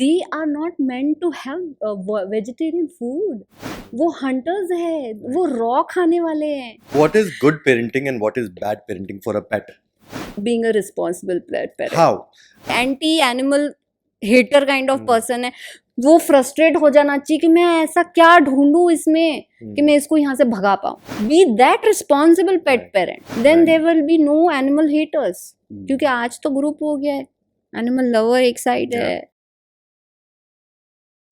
they are not meant to have vegetarian food. वो hunters है, वो raw खाने वाले हैं. What is good parenting and what is bad parenting for a pet? Being a responsible pet parent. How? Anti-animal hater kind of person है. वो frustrate हो जाना चाहिए कि मैं ऐसा क्या ढूंढूं इसमें कि मैं इसको यहाँ से भगा पाऊँ. Be that responsible pet parent. Then there will be no animal haters. क्योंकि आज तो ग्रुप हो गया है. Animal lover एक साइड है.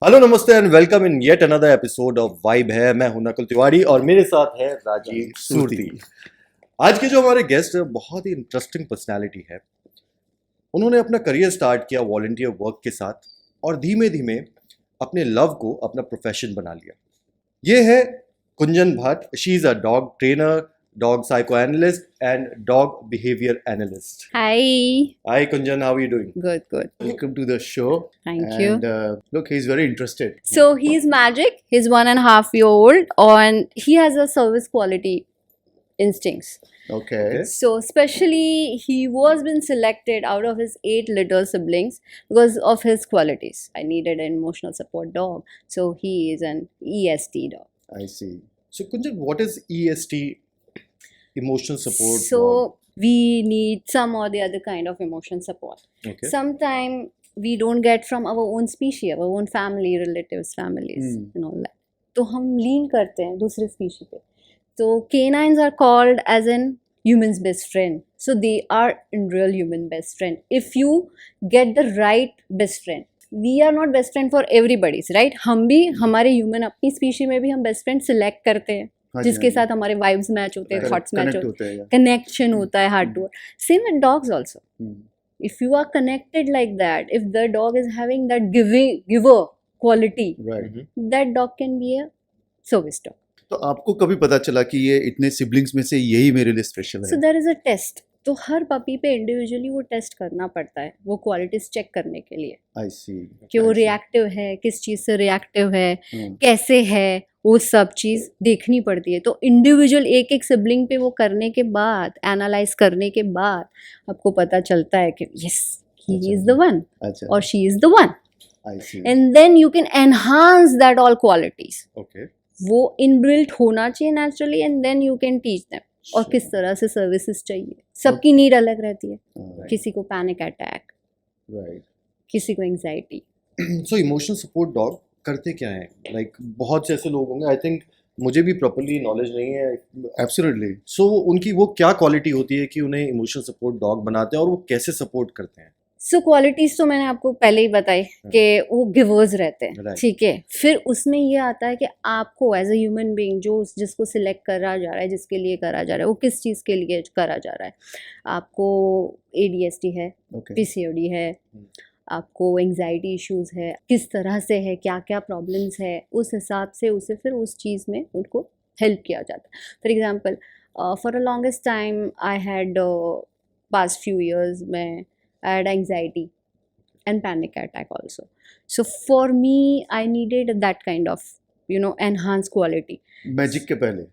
हेलो नमस्ते and welcome in yet another episode of vibe है. मैं हूं नकुल तिवारी और मेरे साथ है राजीव सूर्ती. आज के जो हमारे गेस्ट है बहुत ही इंटरेस्टिंग पर्सनालिटी है. उन्होंने अपना करियर स्टार्ट किया वॉलंटियर वर्क के साथ और धीमे धीमे अपने लव को अपना प्रोफेशन बना लिया. ये है Kunjan Bhatt. She is a dog trainer, dog psychoanalyst and dog behavior analyst. Hi. Hi Kunjan, how are you doing? Good, good. Welcome to the show. Thank you. And look, he's very interested. So he's magic. He's 1.5 years old and he has a service quality instincts. Okay. So especially he was been selected out of his 8 little siblings because of his qualities. I needed an emotional support dog. So he is an EST dog. I see. So Kunjan, what is EST? Emotional support. So we need some or the other kind of emotion support. Okay. Sometimes we don't get from our own species, our own family, relatives, families, and all that. तो हम lean करते हैं दूसरे species पे. So canines are called as in human's best friend. So they are in real human best friend. If you get the right best friend. We are not best friend for everybody's, right? हम भी हमारे human अपनी species में भी हम best friend select करते हैं. जिसके साथ हमारे वाइब्स मैच होते हैं, थॉट्स मैच होते हैं, कनेक्शन होता है heart to heart. Same with dogs also. If you are connected like that, if the dog is having that giver quality, that dog can be a service dog. तो आपको कभी पता चला कि ये इतने सिबलिंग्स में से यही मेरे लिए स्पेशल है? So there is a test. तो हर पपी पे इंडिविजुअली वो टेस्ट करना पड़ता है, वो क्वालिटीज चेक करने के लिए. आई सी. कि वो रिएक्टिव है, किस चीज़ से रिएक्टिव है, कैसे है, वो सब चीज़ देखनी पड़ती है. तो इंडिविजुअल एक एक सिबलिंग पे वो करने के बाद, एनालाइज करने के बाद आपको पता चलता है कि yes he is the one और she is the one. I see. And then you can enhance that all qualities. Okay. वो इनबिल्ट होना चाहिए naturally and then you can teach them. और किस तरह से सर्विसेज चाहिए, सबकी नीड अलग रहती है. किसी को पैनिक अटैक, राइट, किसी को anxiety. So emotional support dog करते क्या हैं? Like बहुत से ऐसे लोग होंगे. I think मुझे भी प्रॉपर्ली नॉलेज नहीं है. एब्सोल्युटली. So उनकी वो क्या क्वालिटी होती है कि उन्हें इमोशनल सपोर्ट डॉग बनाते हैं और वो कैसे सपोर्ट करते हैं? सो क्वालिटीज तो मैंने आपको पहले ही बताई कि वो गिवर्स रहते हैं. Right. ठीक है. फिर उसमें ये आता है कि आपको एज अ ह्यूमन बीइंग जो जिसको सिलेक्ट करा जा रहा है, जिसके लिए करा जा रहा है, वो किस चीज़ के लिए करा जा रहा है. आपको ADHD है, PCOD है, आपको एंजाइटी इश्यूज है, किस तरह से है, क्या क्या प्रॉब्लम्स है, उस हिसाब से उसे फिर उस चीज़ में उनको हेल्प किया जाता है. For example, for a longest time I had passed few years में I had anxiety and panic attack also. So for me, I needed that kind of, enhanced quality. Magic के पहले?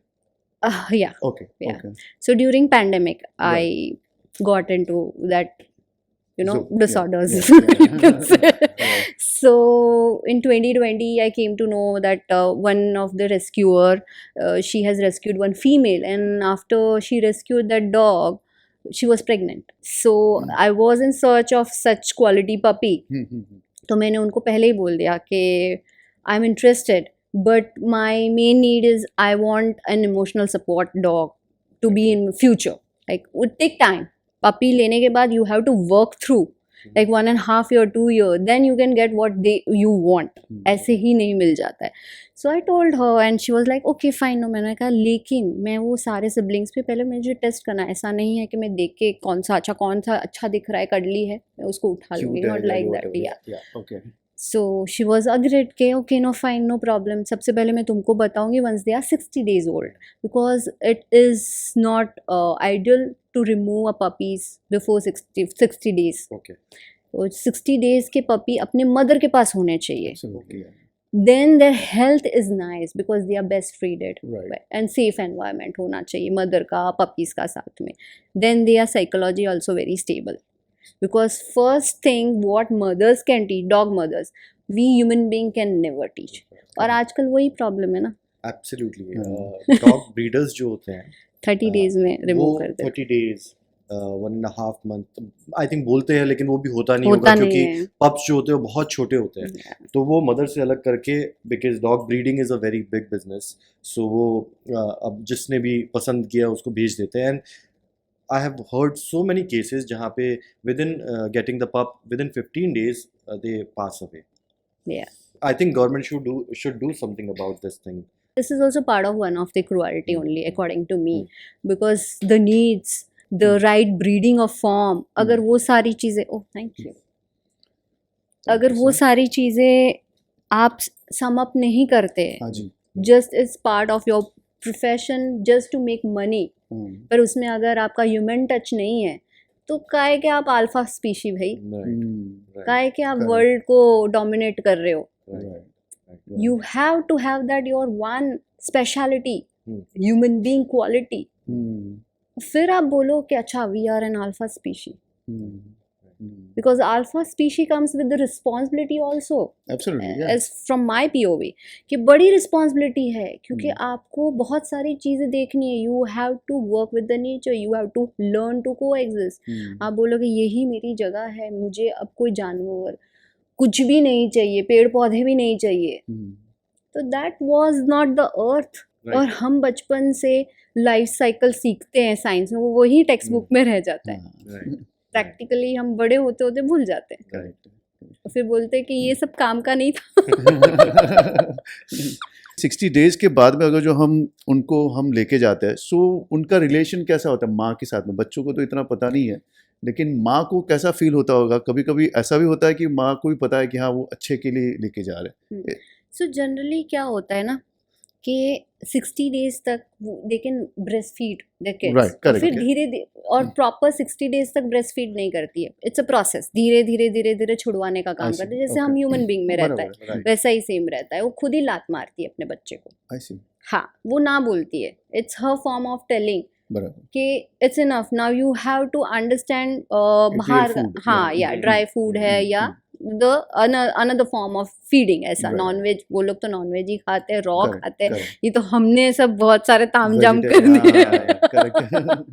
Yeah. Okay. Yeah. Okay. So during pandemic, I got into that, So, disorders. yeah. You can say. Right. So in 2020, I came to know that one of the rescuer, she has rescued one female, and after she rescued that dog, she was pregnant. So I was in search of such quality puppy. तो मैंने उनको पहले ही बोल दिया कि I'm interested, but my main need is I want an emotional support dog to be in future. Like would take time. Puppy लेने के बाद you have to work through like 1.5 year, 2 year, then you can get what you want. ऐसे ही नहीं मिल जाता है. So I told her and she was like okay fine. No, मैंने कहा लेकिन मैं वो सारे siblings पे पहले मुझे टेस्ट करना. ऐसा नहीं है कि मैं देख के कौन सा अच्छा दिख रहा है, कडली है, मैं उसको उठा लूँगी. Not like that. Yeah. Okay. So she was agreed के okay no fine no problem. सबसे पहले मैं तुमको बताऊँगी once they are 60 days old, because it is not ideal to remove a puppies before 60 days. Okay. तो 60 days के puppy अपने mother के पास होने चाहिए. Absolutely. Then their health is nice because they are best breeded. Right. And safe environment होना चाहिए mother का, puppies का साथ में. Then their psychology also very stable. Because first thing what mothers can teach, dog mothers, we human being can never teach. और आजकल वही problem है ना, एब्सोल्युटली डॉग ब्रीडर्स जो होते हैं 30 डेज में वो रिमूव कर देते 30 डेज 1.5 मंथ आई थिंक बोलते हैं, लेकिन वो भी होता नहीं होता होगा नहीं क्योंकि है। पप्स जो होते हैं वो बहुत छोटे होते हैं, तो वो मदर से अलग करके, because dog breeding is a very big business, so वो अब जिसने भी पसंद किया उसको भेज देते हैं. And I have heard so many cases जहाँ पे विद इन गेटिंग द पप with in 15 days they pass away. Yeah. I think government should do something about this thing. This is also part of one of the cruelty only, according to me, because the needs, the right breeding of form, अगर वो सारी चीज़ें, oh thank you, अगर वो सारी चीज़ें आप sum up नहीं करते, हाँ जी. just as part of your profession, just to make money, पर उसमें अगर आपका ह्यूमन टच नहीं है, तो काहे के आप अल्फा स्पीशी भाई, Right. काहे के आप Correct. वर्ल्ड को डोमिनेट कर रहे हो. Right. You have to have that your one speciality, Hmm. human being quality. फिर आप बोलो कि अच्छा we are an alpha species, because alpha species comes with the responsibility also, Absolutely, yeah. as from my POV, कि बड़ी responsibility है, क्योंकि आपको बहुत सारी चीज़ें देखनी है. You have to work with the nature, you have to learn to coexist. आप बोलोगे यही मेरी जगह है, मुझे अब कोई जानवर कुछ भी नहीं चाहिए, पेड़ पौधे भी नहीं चाहिए, तो that was not the earth. Right. और हम बचपन से लाइफ साइकिल सीखते हैं साइंस में, वो वही टेक्स्ट बुक में रह जाता है. Right. प्रैक्टिकली हम बड़े होते होते भूल जाते हैं, Correct. और फिर बोलते हैं कि ये सब काम का नहीं था. 60 डेज के बाद में अगर जो हम लेके जाते हैं, सो उनका रिलेशन कैसा होता है माँ के साथ में? बच्चों को तो इतना पता नहीं है, लेकिन माँ को कैसा फील होता होगा? कभी कभी ऐसा भी होता है कि माँ को भी पता है कि हाँ वो अच्छे के लिए लेके जा रहे हैं. सो जनरली क्या होता है ना कि 60 डेज तक they can breast feed the kids, Right, correct, फिर okay. धीरे और प्रॉपर 60 डेज तक ब्रेस्ट फीड नहीं करती है. इट्स अ प्रोसेस, धीरे धीरे छुड़वाने का काम I see, करते हैं, जैसे okay. हम ह्यूमन बीइंग में रहता है बराबर, right. वैसा ही सेम रहता है. वो खुद ही लात मारती है अपने बच्चे को. I see. हाँ, वो ना बोलती है, it's her form of telling बराबर. कि it's enough now, you have to understand बाहर, food, हाँ, yeah. या ड्राई फूड है, या the another form of feeding. ऐसा Right. नॉनवेज, वो लोग तो नॉनवेज ही खाते हैं, रॉ Correct, खाते हैं. correct. ये तो हमने सब बहुत सारे तामझाम कर Vegetarian, दिए. हाँ, correct.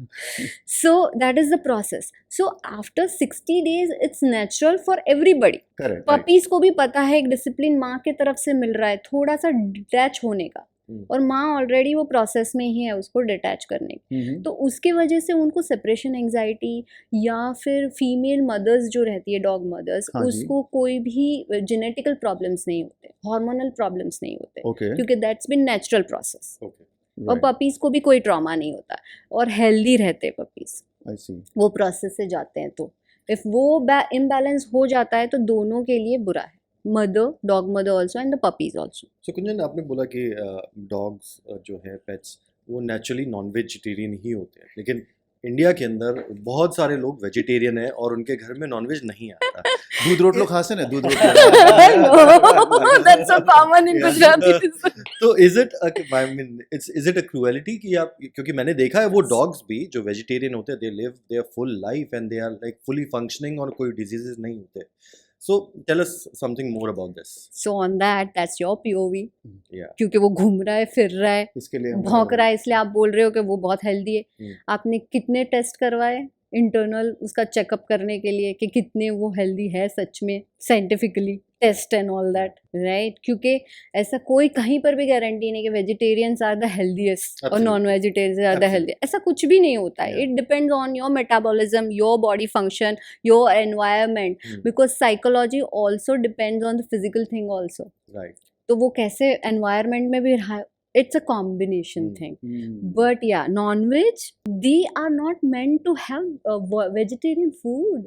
So that is the process. So after 60 days it's natural for everybody. Correct, right. Puppies को भी पता है एक डिसिप्लिन माँ की तरफ से मिल रहा है, थोड़ा सा डिटैच होने का, और माँ ऑलरेडी वो प्रोसेस में ही है उसको डिटैच करने की. तो उसके वजह से उनको सेपरेशन एंजाइटी, या फिर फीमेल मदर्स जो रहती है, डॉग मदर्स, हाँ जी. उसको कोई भी जेनेटिकल प्रॉब्लम्स नहीं होते, हार्मोनल प्रॉब्लम्स नहीं होते, Okay. क्योंकि that's bin natural process. Okay. और Right. पपीज को भी कोई ट्रॉमा नहीं होता, और हेल्दी रहते हैं पपीज I see. वो प्रोसेस से जाते हैं. तो इफ वो इम्बैलेंस हो जाता है तो दोनों के लिए बुरा है, mother, dog mother also and the puppies also. So कुंजन, आपने बोला कि डॉग्स जो है पेट्स वो नेचुरली नॉन वेजिटेरियन ही होते हैं, लेकिन इंडिया के अंदर बहुत सारे लोग वेजिटेरियन हैं और उनके घर में नॉनवेज नहीं आता. दूध रोटलो खाते हैं, दूध No, that's so common in Gujarati. तो इज इट अ क्रूएलिटी कि आप, क्योंकि मैंने देखा है वो डॉग्स भी जो वेजिटेरियन होते हैं, they live their full life and they are like fully functioning और कोई डिजीजेस नहीं होते. So tell us something more about this. So on that's your POV, या क्योंकि वो घूम रहा है, फिर रहा है, इसके लिए हम- भौंक रहा है, इसलिए आप बोल रहे हो कि वो बहुत हेल्दी है. आपने कितने टेस्ट करवाए इंटरनल उसका चेकअप करने के लिए कि कितने वो हेल्दी है सच में, scientifically test and all that, right? क्योंकि ऐसा कोई कहीं पर भी गारंटी नहीं कि वेजिटेरियंस आर द हेल्दीएस्ट और Absolutely. Non vegetarians are the Absolutely. Healthy. ऐसा कुछ भी नहीं होता है. Yeah. It depends on your metabolism, your body function, your environment, because psychology also depends on the physical thing also. Right. तो वो कैसे एनवायरनमेंट में भी रहा, it's a combination thing. But yeah, non-veg, they are not meant to have vegetarian food.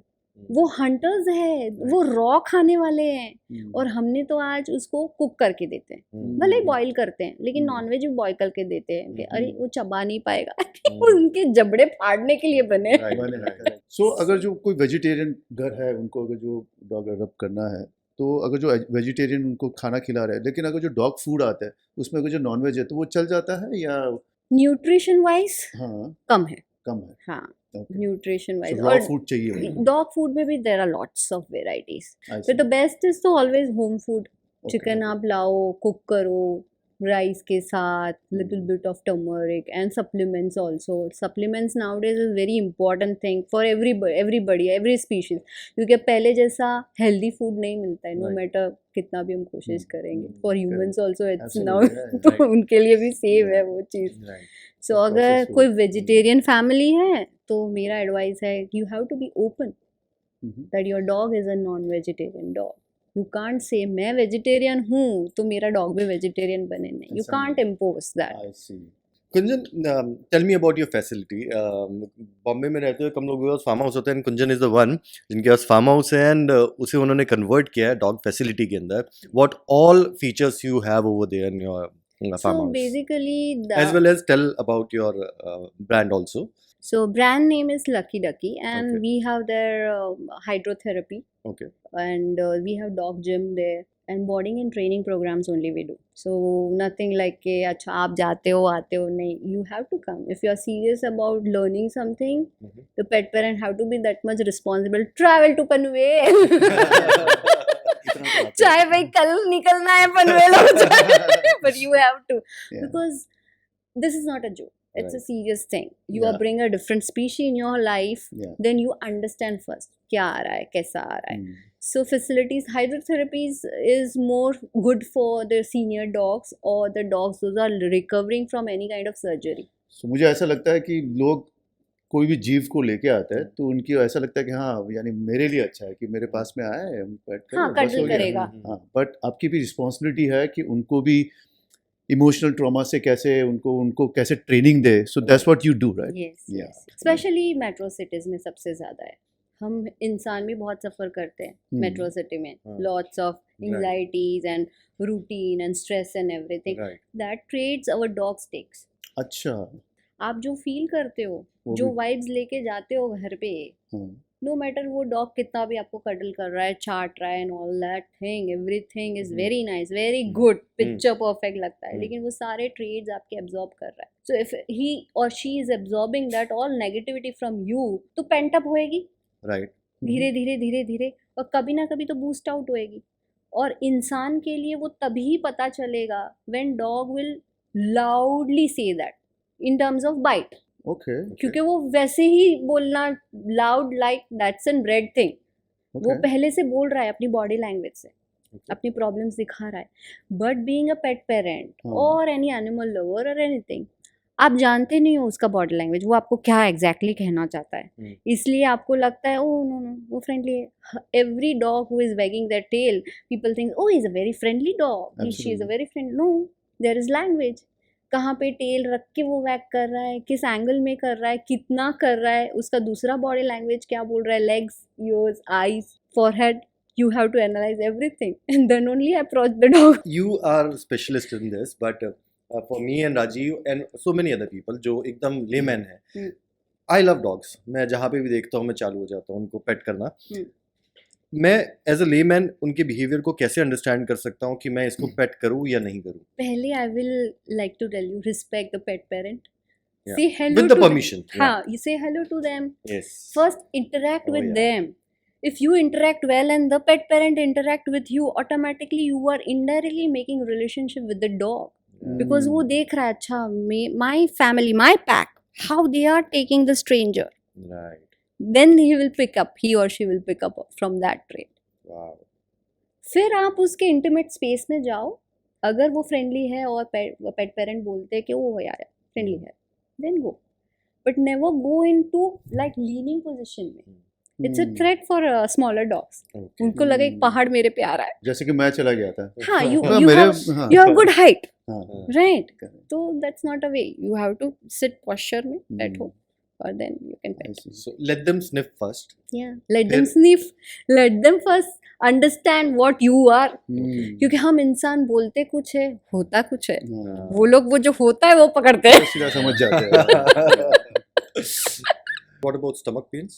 वो hunters है, वो raw खाने वाले हैं, और हमने तो आज उसको कुक करके देते हैं. भले बॉईल करते हैं, लेकिन नॉनवेज भी बॉईल करके देते हैं कि अरे वो चबा नहीं पाएगा. वो उनके जबड़े फाड़ने के लिए बने हैं. राइट. सो अगर जो कोई वेजिटेरियन घर है, उनको अगर जो डॉग अडॉप्ट करना है, तो अगर जो वेजिटेरियन उनको खाना खिला रहा है, लेकिन अगर जो डॉग फूड आता है उसमें अगर जो नॉनवेज है, तो वो चल जाता है या? न्यूट्रिशन वाइज हाँ, कम है. कम है. हाँ, Okay. Nutrition So wise raw और food चाहिए उनको. डॉग फूड में भी there are lots of varieties I तो see. द बेस्ट इज तो always home food Okay, chicken okay. आप लाओ कुक करो राइस के साथ little bit of turmeric and supplements also supplements nowadays is very important thing for everybody every species क्योंकि पहले जैसा हेल्दी फूड नहीं मिलता है नो Right. मैटर कितना भी हम कोशिश करेंगे for correct. Humans also it's now Absolutely, yeah, तो right. उनके लिए भी सेव है Yeah. वो चीज़ Right. सो The अगर processed कोई food. वेजिटेरियन फैमिली है तो मेरा एडवाइस है you have to be open Mhm. that your dog is a non-vegetarian dog. You can't say मैं vegetarian हूँ तो मेरा dog भी vegetarian बने नहीं. You ऐसा can't नहीं. impose that. I see. Kunjan, tell me about your facility. Bombay में रहते हो कम लोगों के पास फार्म हाउस होता है and Kunjan is the one जिनके पास फार्म हाउस है एंड उसे उन्होंने कन्वर्ट किया है डॉग फैसिलिटी के अंदर. What all features you have over there in your farm So हाउस basically as well as tell about your brand also. so brand name is Lucky Ducky and Okay. we have their hydrotherapy Okay. and we have dog gym there and boarding and training programs only we do. So nothing like कि अच्छा आप जाते हो आते हो नहीं. You have to come if you are serious about learning something. Mhm. The pet parent have to be that much responsible. Travel to Panvel. इतना तो आता है. चाहे भाई कल निकलना है पनवेल हो जाए but you have to Yeah. because this is not a joke it's a Right. serious thing you Yeah. are bring a different species in your life Yeah. then you understand first क्या आ रहा है कैसा आ रहा है Mm. so facilities hydrotherapies is more good for the senior dogs or the dogs those are recovering from any kind of surgery So मुझे ऐसा लगता है कि लोग कोई भी जीव को लेके आता है तो उनकी ऐसा लगता है कि हाँ यानी मेरे लिए अच्छा है कि मेरे पास में आया है हम पेट करें हाँ बस हो cuddle गया. करेगा हाँ बट आपकी भी रिस्पॉन्सिबिलिटी है कि उनको भी इमोशनल ट्रॉमा से कैसे उनको कैसे training they. So that's what you do right. yes Yeah. yes specially metro cities में सबसे ज़्यादा है हम इंसान भी बहुत सफ़र करते हैं Hmm. मेट्रो सिटी में हाँ. Lots of Right. Anxieties and routine and stress and everything Right. That trades our dogs takes अच्छा. आप जो फील करते हो वो जो भी. वाइब्स लेके जाते हो घर पे हाँ. नो मैटर वो डॉग कितना भी आपको कडल कर रहा है चाट रहा है and all that thing everything is Hmm. Very nice very good picture perfect लगता है Hmm. लेकिन वो सारे ट्रेड्स आपके एब्जॉर्ब कर रहा है सो इफ ही और she is absorbing that all negativity from you तो पेंट अप होएगी Right. धीरे धीरे धीरे धीरे और कभी ना कभी तो बूस्ट आउट होएगी और इंसान के लिए वो तभी पता चलेगा when dog will loudly say that in terms of bite okay. क्योंकि वो वैसे ही बोलना loud like that's an bread thing वो ओके. पहले से बोल रहा है अपनी बॉडी लैंग्वेज से Okay. अपनी प्रॉब्लम्स दिखा रहा है but being a pet parent हाँ. और एनी एनिमल लवर और एनीथिंग आप जानते नहीं हो उसका बॉडी लैंग्वेज वो आपको क्या एग्जैक्टली कहना चाहता है इसलिए आपको लगता है ओ नो नो वो फ्रेंडली है every dog who is wagging that tail people think oh is a very friendly dog she is a Absolutely. Very friend no there is language कहाँ पे टेल रख के वो वैग कर रहा है किस एंगल में कर रहा है कितना कर रहा है उसका दूसरा बॉडी लैंग्वेज क्या बोल रहा है legs years eyes forehead you have to analyze everything and then only approach the dog You are specialist in this, but for me and Rajiv and so many other people जो एकदम layman है. Hmm. I love dogs. मैं जहाँ पे भी देखता हूँ मैं चालू हो जाता हूँ उनको पेट करना. Hmm. मैं एज अ लेमैन उनके बिहेवियर को कैसे अंडरस्टैंड कर सकता हूँ कि मैं इसको पेट करूँ या नहीं करूँ? पहले I will like to tell you respect the pet parent Yeah. say hello With the to permission. them. हाँ you say hello to them Yes. first interact Oh, with yeah. them if you interact well and the pet parent interact with you automatically you are indirectly making relationship with the dog because वो देख रहा है अच्छा my family my pack how they are taking the stranger Right. then he will pick up he or she will pick up from that trait Wow. फिर आप उसके intimate space में जाओ अगर वो फ्रेंडली है और पेट पेरेंट बोलते हैं कि वो यार फ्रेंडली है then go but never go into like leaning position में it's a threat for smaller dogs Okay. उनको लगे एक पहाड़ मेरे पे आ रहा है जैसे कि मैं चला गया था. हाँ हाँ, you मेरे have हाँ. you have good height हाँ. right Correct. so that's not a way you have to sit posture में बैठो Hmm. और then you can I pet see. So let them sniff first. yeah let them फिर- sniff let them first understand what you are Hmm. क्योंकि हम इंसान बोलते कुछ है होता कुछ है हाँ. वो लोग वो जो होता है वो पकड़ते हैं सीधा समझ जाते हैं. What about stomach pains?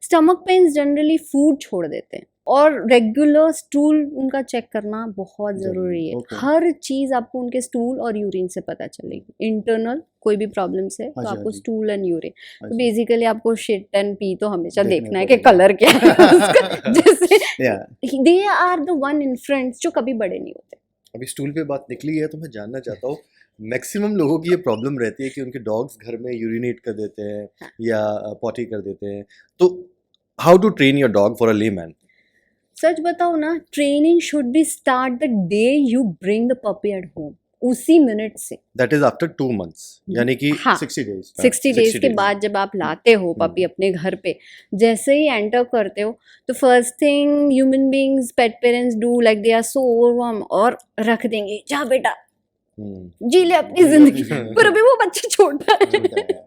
Stomach pains generally food छोड़ देते हैं और रेगुलर स्टूल उनका चेक करना बहुत ज़रूरी है। okay. हर चीज़ आपको उनके स्टूल और यूरिन से पता चलेगी। इंटरनल कोई भी प्रॉब्लम्स है तो हाँ जी, आपको हाँ जी। स्टूल एंड यूरिन, हाँ तो जी। बेसिकली आपको शिट एंड पी तो हमेशा देखना देखना है कि पड़ेगा। कलर क्या है उसका। जैसे Yeah. They are the one influence जो कभी बड़े नहीं होते। अभी स्टूल पे बात निकली है तो मैं जानना चाहता हूँ, मैक्सिमम लोगों की ये प्रॉब्लम रहती है कि उनके डॉग्स घर में यूरिनेट कर देते हैं हाँ। या पॉटी कर देते हैं, तो how to train your dog for a layman? सच बताओ ना, training should be start the day you bring the puppy at home, उसी मिनट से। दैट इज आफ्टर 2 months, यानी कि हाँ, 60 days. 60 डेज 60 के days. बाद जब आप लाते हो पपी अपने घर पे, जैसे ही एंटर करते हो तो first thing human beings, pet parents do like they are so overwhelm और रख देंगे, जा बेटा जी ले अपनी जिंदगी। पर अभी वो बच्चा छोटा है।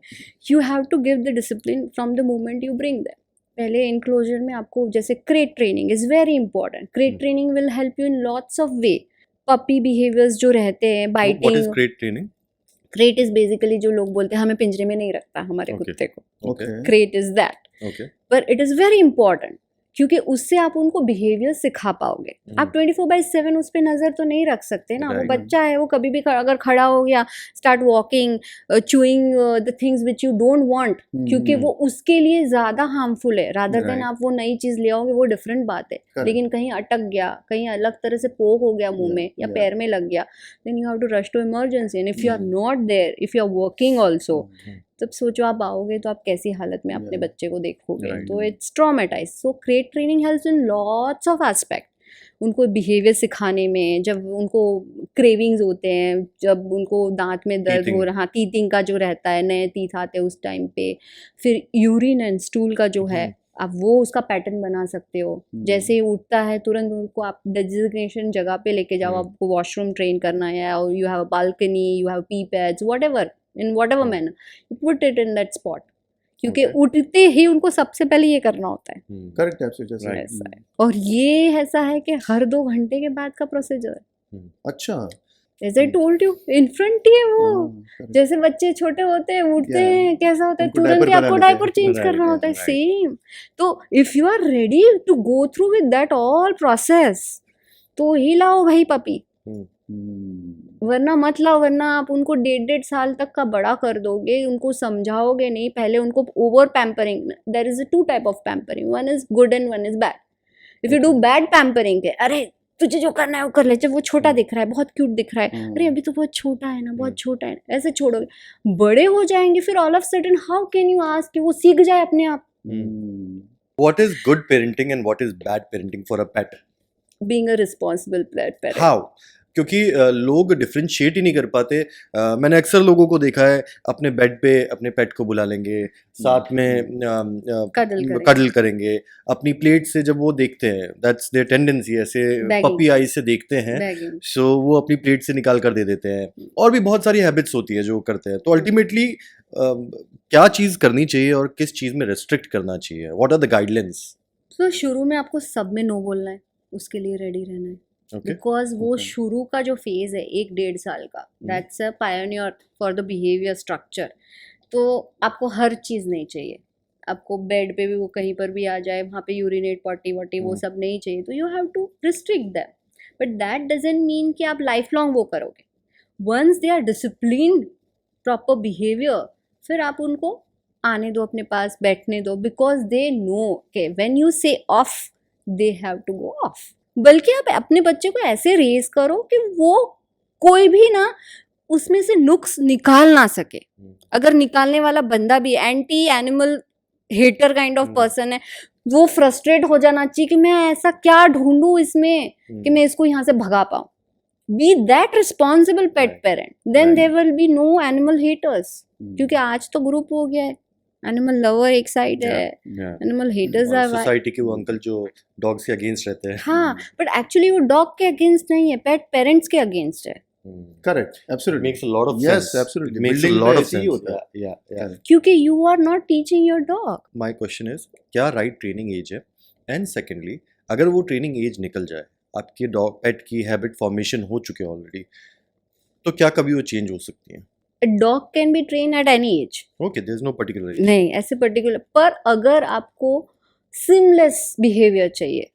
You have to give the discipline from the moment you bring them. पहले इनक्लोजर में आपको जैसे crate training is very important. Crate training will help you in lots of way. Puppy behaviours जो रहते हैं, what is biting. Great training? Crate is basically जो लोग बोलते हैं हमें पिंजरे में नहीं रखता हमारे Okay. कुत्ते को, Okay. Crate is that. Okay, पर इट इज़ वेरी इंपॉर्टेंट क्योंकि उससे आप उनको बिहेवियर सिखा पाओगे। आप 24/7 उस पर नज़र तो नहीं रख सकते ना। वो Right. बच्चा है, वो कभी भी अगर खड़ा हो गया, start walking, chewing the things which you don't want, क्योंकि वो उसके लिए ज़्यादा हार्मफुल है। Rather than Right. आप वो नई चीज़ ले आओगे, वो डिफरेंट बात है। Correct. लेकिन कहीं अटक गया, कहीं अलग तरह से पोक हो गया मुंह में या yeah. पैर में लग गया, then you have to rush to emergency. And if you are not there, if you are working also, तब सोचो आप आओगे तो आप कैसी हालत में अपने Yeah. बच्चे को देखोगे। Right. तो it's traumatise. So crate training helps in lots of aspect. उनको बिहेवियर सिखाने में, जब उनको क्रेविंग्स होते हैं, जब उनको दांत में दर्द Teething. हो रहा, टीथिंग का जो रहता है, नए टीथ आते हैं उस टाइम पे, फिर यूरिन एंड स्टूल का जो है, आप वो उसका पैटर्न बना सकते हो। जैसे ही उठता है तुरंत उनको आप डेजिग्नेशन जगह पे लेके जाओ। आपको वॉशरूम ट्रेन करना है, और you have a balcony, you have P pads, whatever, in whatever manner you put it in that spot, क्योंकि Okay. उठते ही उनको सबसे पहले ये करना होता है। Correct, absolutely. Right. ऐसा है। और ये ऐसा है कि हर 2 घंटे के बाद का प्रोसीजर है। अच्छा. एज आई टोल्ड यू, इन्फ्रंट ही है वो। correct. जैसे बच्चे छोटे होते हैं, उठते Yeah. हैं, कैसा होता है, उनको तुरंत diaper ही बना आपको लेते हैं। डायपर चेंज Right, करना right, होता है। right. सेम। तो if you are ready to go through with that all process, तो ही लाओ भाई पपी, वरना मत लाओ। वरना आप उनको 1.5 साल तक का बड़ा कर दोगे, उनको समझाओगे नहीं। पहले उनको over pampering, there is 2 type of pampering, one is good and one is bad. If you do bad pampering, अरे तुझे जो करना है वो कर ले, जब वो छोटा दिख रहा है, बहुत क्यूट दिख रहा है, अरे अभी तो बहुत छोटा है ना, बहुत छोटा है ना, ऐसे छोड़ोगे, बड़े हो जाएंगे, फिर all of sudden how can you ask कि वो सीख जाए अपने आप। What is good parenting and what is bad parenting for a pet? Being a responsible parent. How? क्योंकि लोग डिफ्रेंशिएट ही नहीं कर पाते। मैंने अक्सर लोगों को देखा है अपने बेड पे अपने पेट को बुला लेंगे, साथ में कडल करेंगे अपनी प्लेट से। जब वो देखते हैं, दैट्स देयर टेंडेंसी, ऐसे Bagging. पपी आई से देखते हैं, सो वो अपनी प्लेट से निकाल कर दे देते हैं। और भी बहुत सारी हैबिट्स होती है जो वो करते हैं। तो अल्टीमेटली क्या चीज़ करनी चाहिए और किस चीज़ में रेस्ट्रिक्ट करना चाहिए? What are the guidelines? तो शुरू में आपको सब में नो बोलना है, उसके लिए रेडी रहना है। ओके, बिकॉज वो Okay. शुरू का जो फेज है 1-1.5 साल का, that's a pioneer for the behaviour structure. तो आपको हर चीज़ नहीं चाहिए। आपको बेड पे भी वो कहीं पर भी आ जाए, वहाँ पे यूरिनेट, पॉटी वॉटी, वो सब नहीं चाहिए। तो you have to restrict that, but that doesn't mean कि आप लाइफ लॉन्ग वो करोगे। Once they are discipline, proper behaviour, फिर आप उनको आने दो अपने पास, बैठने दो, बिकॉज दे नो के when you say off they have to go off. बल्कि आप अपने बच्चे को ऐसे रेज करो कि वो कोई भी ना उसमें से नुक्स निकाल ना सके। अगर निकालने वाला बंदा भी anti animal hater kind of person है, वो फ्रस्ट्रेट हो जाना चाहिए कि मैं ऐसा क्या ढूंढूं इसमें कि मैं इसको यहाँ से भगा पाऊँ। Be that responsible pet Right. Parent, then Right. There will be no animal haters. क्योंकि आज तो ग्रुप हो गया है, एनिमल लवर एक साइड है, एनिमल हेटर्स आर सोसाइटी के वो अंकल जो डॉग्स के अगेंस्ट रहते हैं। हाँ, बट एक्चुअली वो डॉग के अगेंस्ट नहीं है, पेट पेरेंट्स के अगेंस्ट है। Correct, absolutely. Makes a lot of Yes, sense. absolutely. Makes a Building lot में of ऐसे ही sense. होता है. Yeah. क्योंकि you are not teaching your dog. My question is, क्या राइट ट्रेनिंग एज है? एंड सेकेंडली, अगर वो ट्रेनिंग एज निकल जाए, आपके डॉग पेट की हैबिट फॉर्मेशन हो चुके हैं ऑलरेडी, तो क्या कभी वो चेंज हो सकती है? Dog can be train at any age. Okay, there is no particular age. नहीं, ऐसे पर्टिकुलर, पर अगर आपको सिमलेस बिहेवियर चाहिए,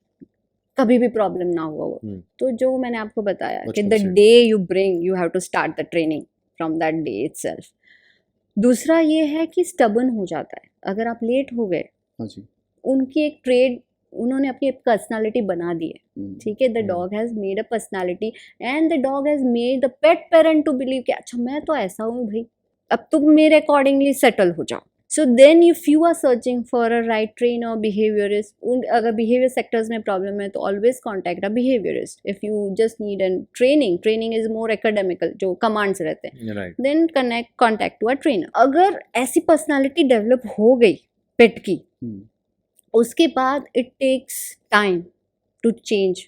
कभी भी प्रॉब्लम ना हुआ हो। हम्म। तो जो मैंने आपको बताया कि बचपन द से। Day you bring you have to start the training from that day itself. दूसरा ये है कि स्टबन हो जाता है अगर आप लेट हो गए। हाँ जी। उनकी एक ट्रेड, उन्होंने अपनी एक पर्सनालिटी बना दी है, ठीक है। The hmm. Dog has made a personality and the dog has made the pet parent to believe कि अच्छा मैं तो ऐसा हूँ भाई, अब तुम मेरे अकॉर्डिंगली सेटल हो जाओ। So then if you are searching for a right trainer behaviourist, अगर बिहेवियर सेक्टर्स में प्रॉब्लम है तो always contact a behaviourist. If you just need an training is more academical, जो कमांड्स रहते हैं, right. Then contact to a trainer. अगर ऐसी personality develop हो गई पेट की, उसके बाद it takes time to change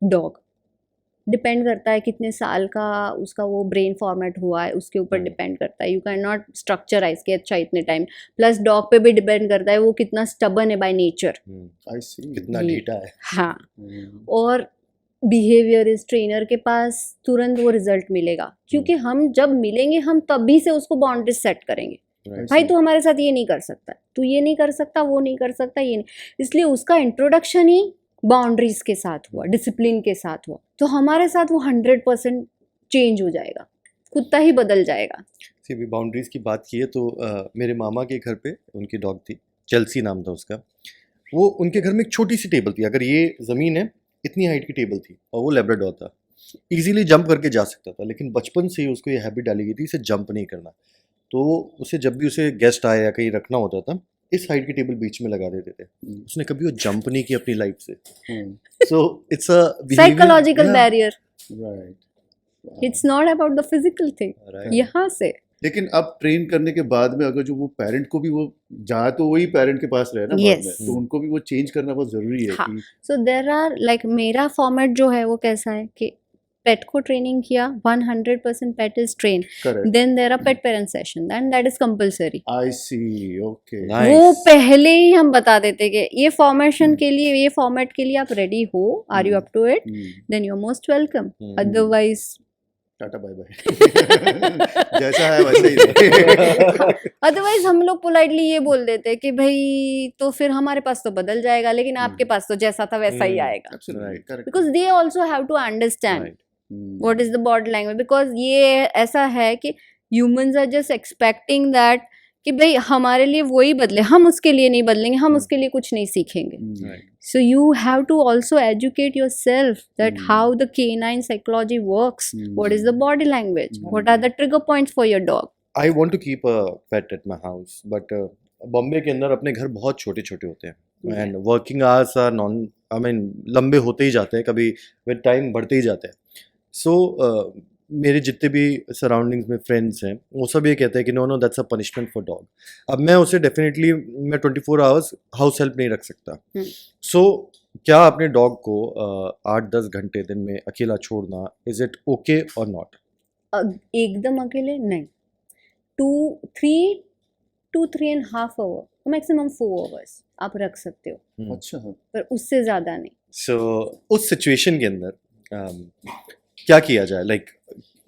dog. Depend करता है कितने साल का उसका वो ब्रेन फॉर्मेट हुआ है, उसके ऊपर Hmm. डिपेंड करता है। यू कैन नॉट स्ट्रक्चराइज के अच्छा इतने टाइम। प्लस डॉग पे भी डिपेंड करता है वो कितना स्टबन है बाय नेचर। आई सी। कितना जी। ढीठा है। हाँ, और बिहेवियर इस ट्रेनर के पास तुरंत वो रिजल्ट मिलेगा, क्योंकि हम जब मिलेंगे हम तभी से उसको बाउंड्रीज सेट करेंगे। Right. भाई तू हमारे साथ ये नहीं कर सकता, तू ये नहीं कर सकता, वो नहीं कर सकता, ये नहीं। इसलिए उसका इंट्रोडक्शन ही बाउंड्रीज के साथ हुआ, डिसिप्लिन के साथ हुआ, तो हमारे साथ वो 100% चेंज हो जाएगा, कुत्ता ही बदल जाएगा। See, अभी बाउंड्रीज की बात की है तो मेरे मामा के घर पे उनकी डॉग थी, चेल्सी नाम था उसका। वो उनके घर में एक छोटी सी टेबल थी, अगर ये ज़मीन है इतनी हाइट की टेबल थी, और वो लेब्राडोर था, इजीली जंप करके जा सकता था। लेकिन बचपन से ही उसको ये हैबिट डाली गई थी इसे जंप नहीं करना। तो उसे जब भी उसे गेस्ट आए या कहीं रखना होता था, इस हाइट की टेबल बीच में लगा देते थे। उसने कभी वो जंप नहीं की अपनी लाइफ से। So it's a psychological barrier, right. It's not about the physical thing. यहाँ से लेकिन अब ट्रेन करने के बाद में अगर जो वो पेरेंट को भी वो जहाँ तो वही पेरेंट के पास रहे ना बाद Yes. में, तो उनको भी वो चेंज करना बहुत जरूरी है हाँ। कि सो देर आर लाइक, मेरा फॉर्मेट जो है वो कैसा है कि पेट को ट्रेनिंग किया, 100% pet is train, correct. Then there are pet parent session, then that is compulsory. I see, okay. वो पहले ही हम बता देते कि ये फॉर्मेशन के लिए, ये फॉर्मेट के लिए आप रेडी हो, are you up to it, then you are most welcome. Otherwise tata bye bye. जैसा है वैसे ही रहे। अदरवाइज हम लोग पोलाइटली ये बोल देते हैं कि भाई तो फिर हमारे पास तो बदल जाएगा, लेकिन आपके पास तो जैसा था वैसा ही आएगा। Absolutely, correct. Because they also have to understand what is the body language, because ये ऐसा है कि humans are just expecting that कि भाई हमारे लिए वही बदले, हम उसके लिए नहीं बदलेंगे, हम उसके लिए कुछ नहीं सीखेंगे। So you have to also educate yourself that how the canine psychology works, what is the body language, what are the trigger points for your dog. I want to keep a pet at my house, but Bombay के अंदर अपने घर बहुत छोटे छोटे होते हैं and working hours are लंबे होते ही जाते हैं, कभी विद टाइम बढ़ते ही जाते हैं। सो मेरे जितने भी सराउंडिंग्स में फ्रेंड्स हैं वो सब ये कहते हैं कि no that's a punishment for dog. अब मैं उसे डेफिनेटली मैं 24 आवर्स हाउस हेल्प नहीं रख सकता। सो क्या अपने डॉग को 8-10 घंटे दिन में अकेला छोड़ना, इज इट ओके और नॉट? एकदम अकेले नहीं, 2-3.5 आवर, मैक्सिमम 4 आवर्स आप रख सकते हो, अच्छा। पर उससे ज़्यादा नहीं। सो उस सिचुएशन के अंदर क्या किया जाए? लाइक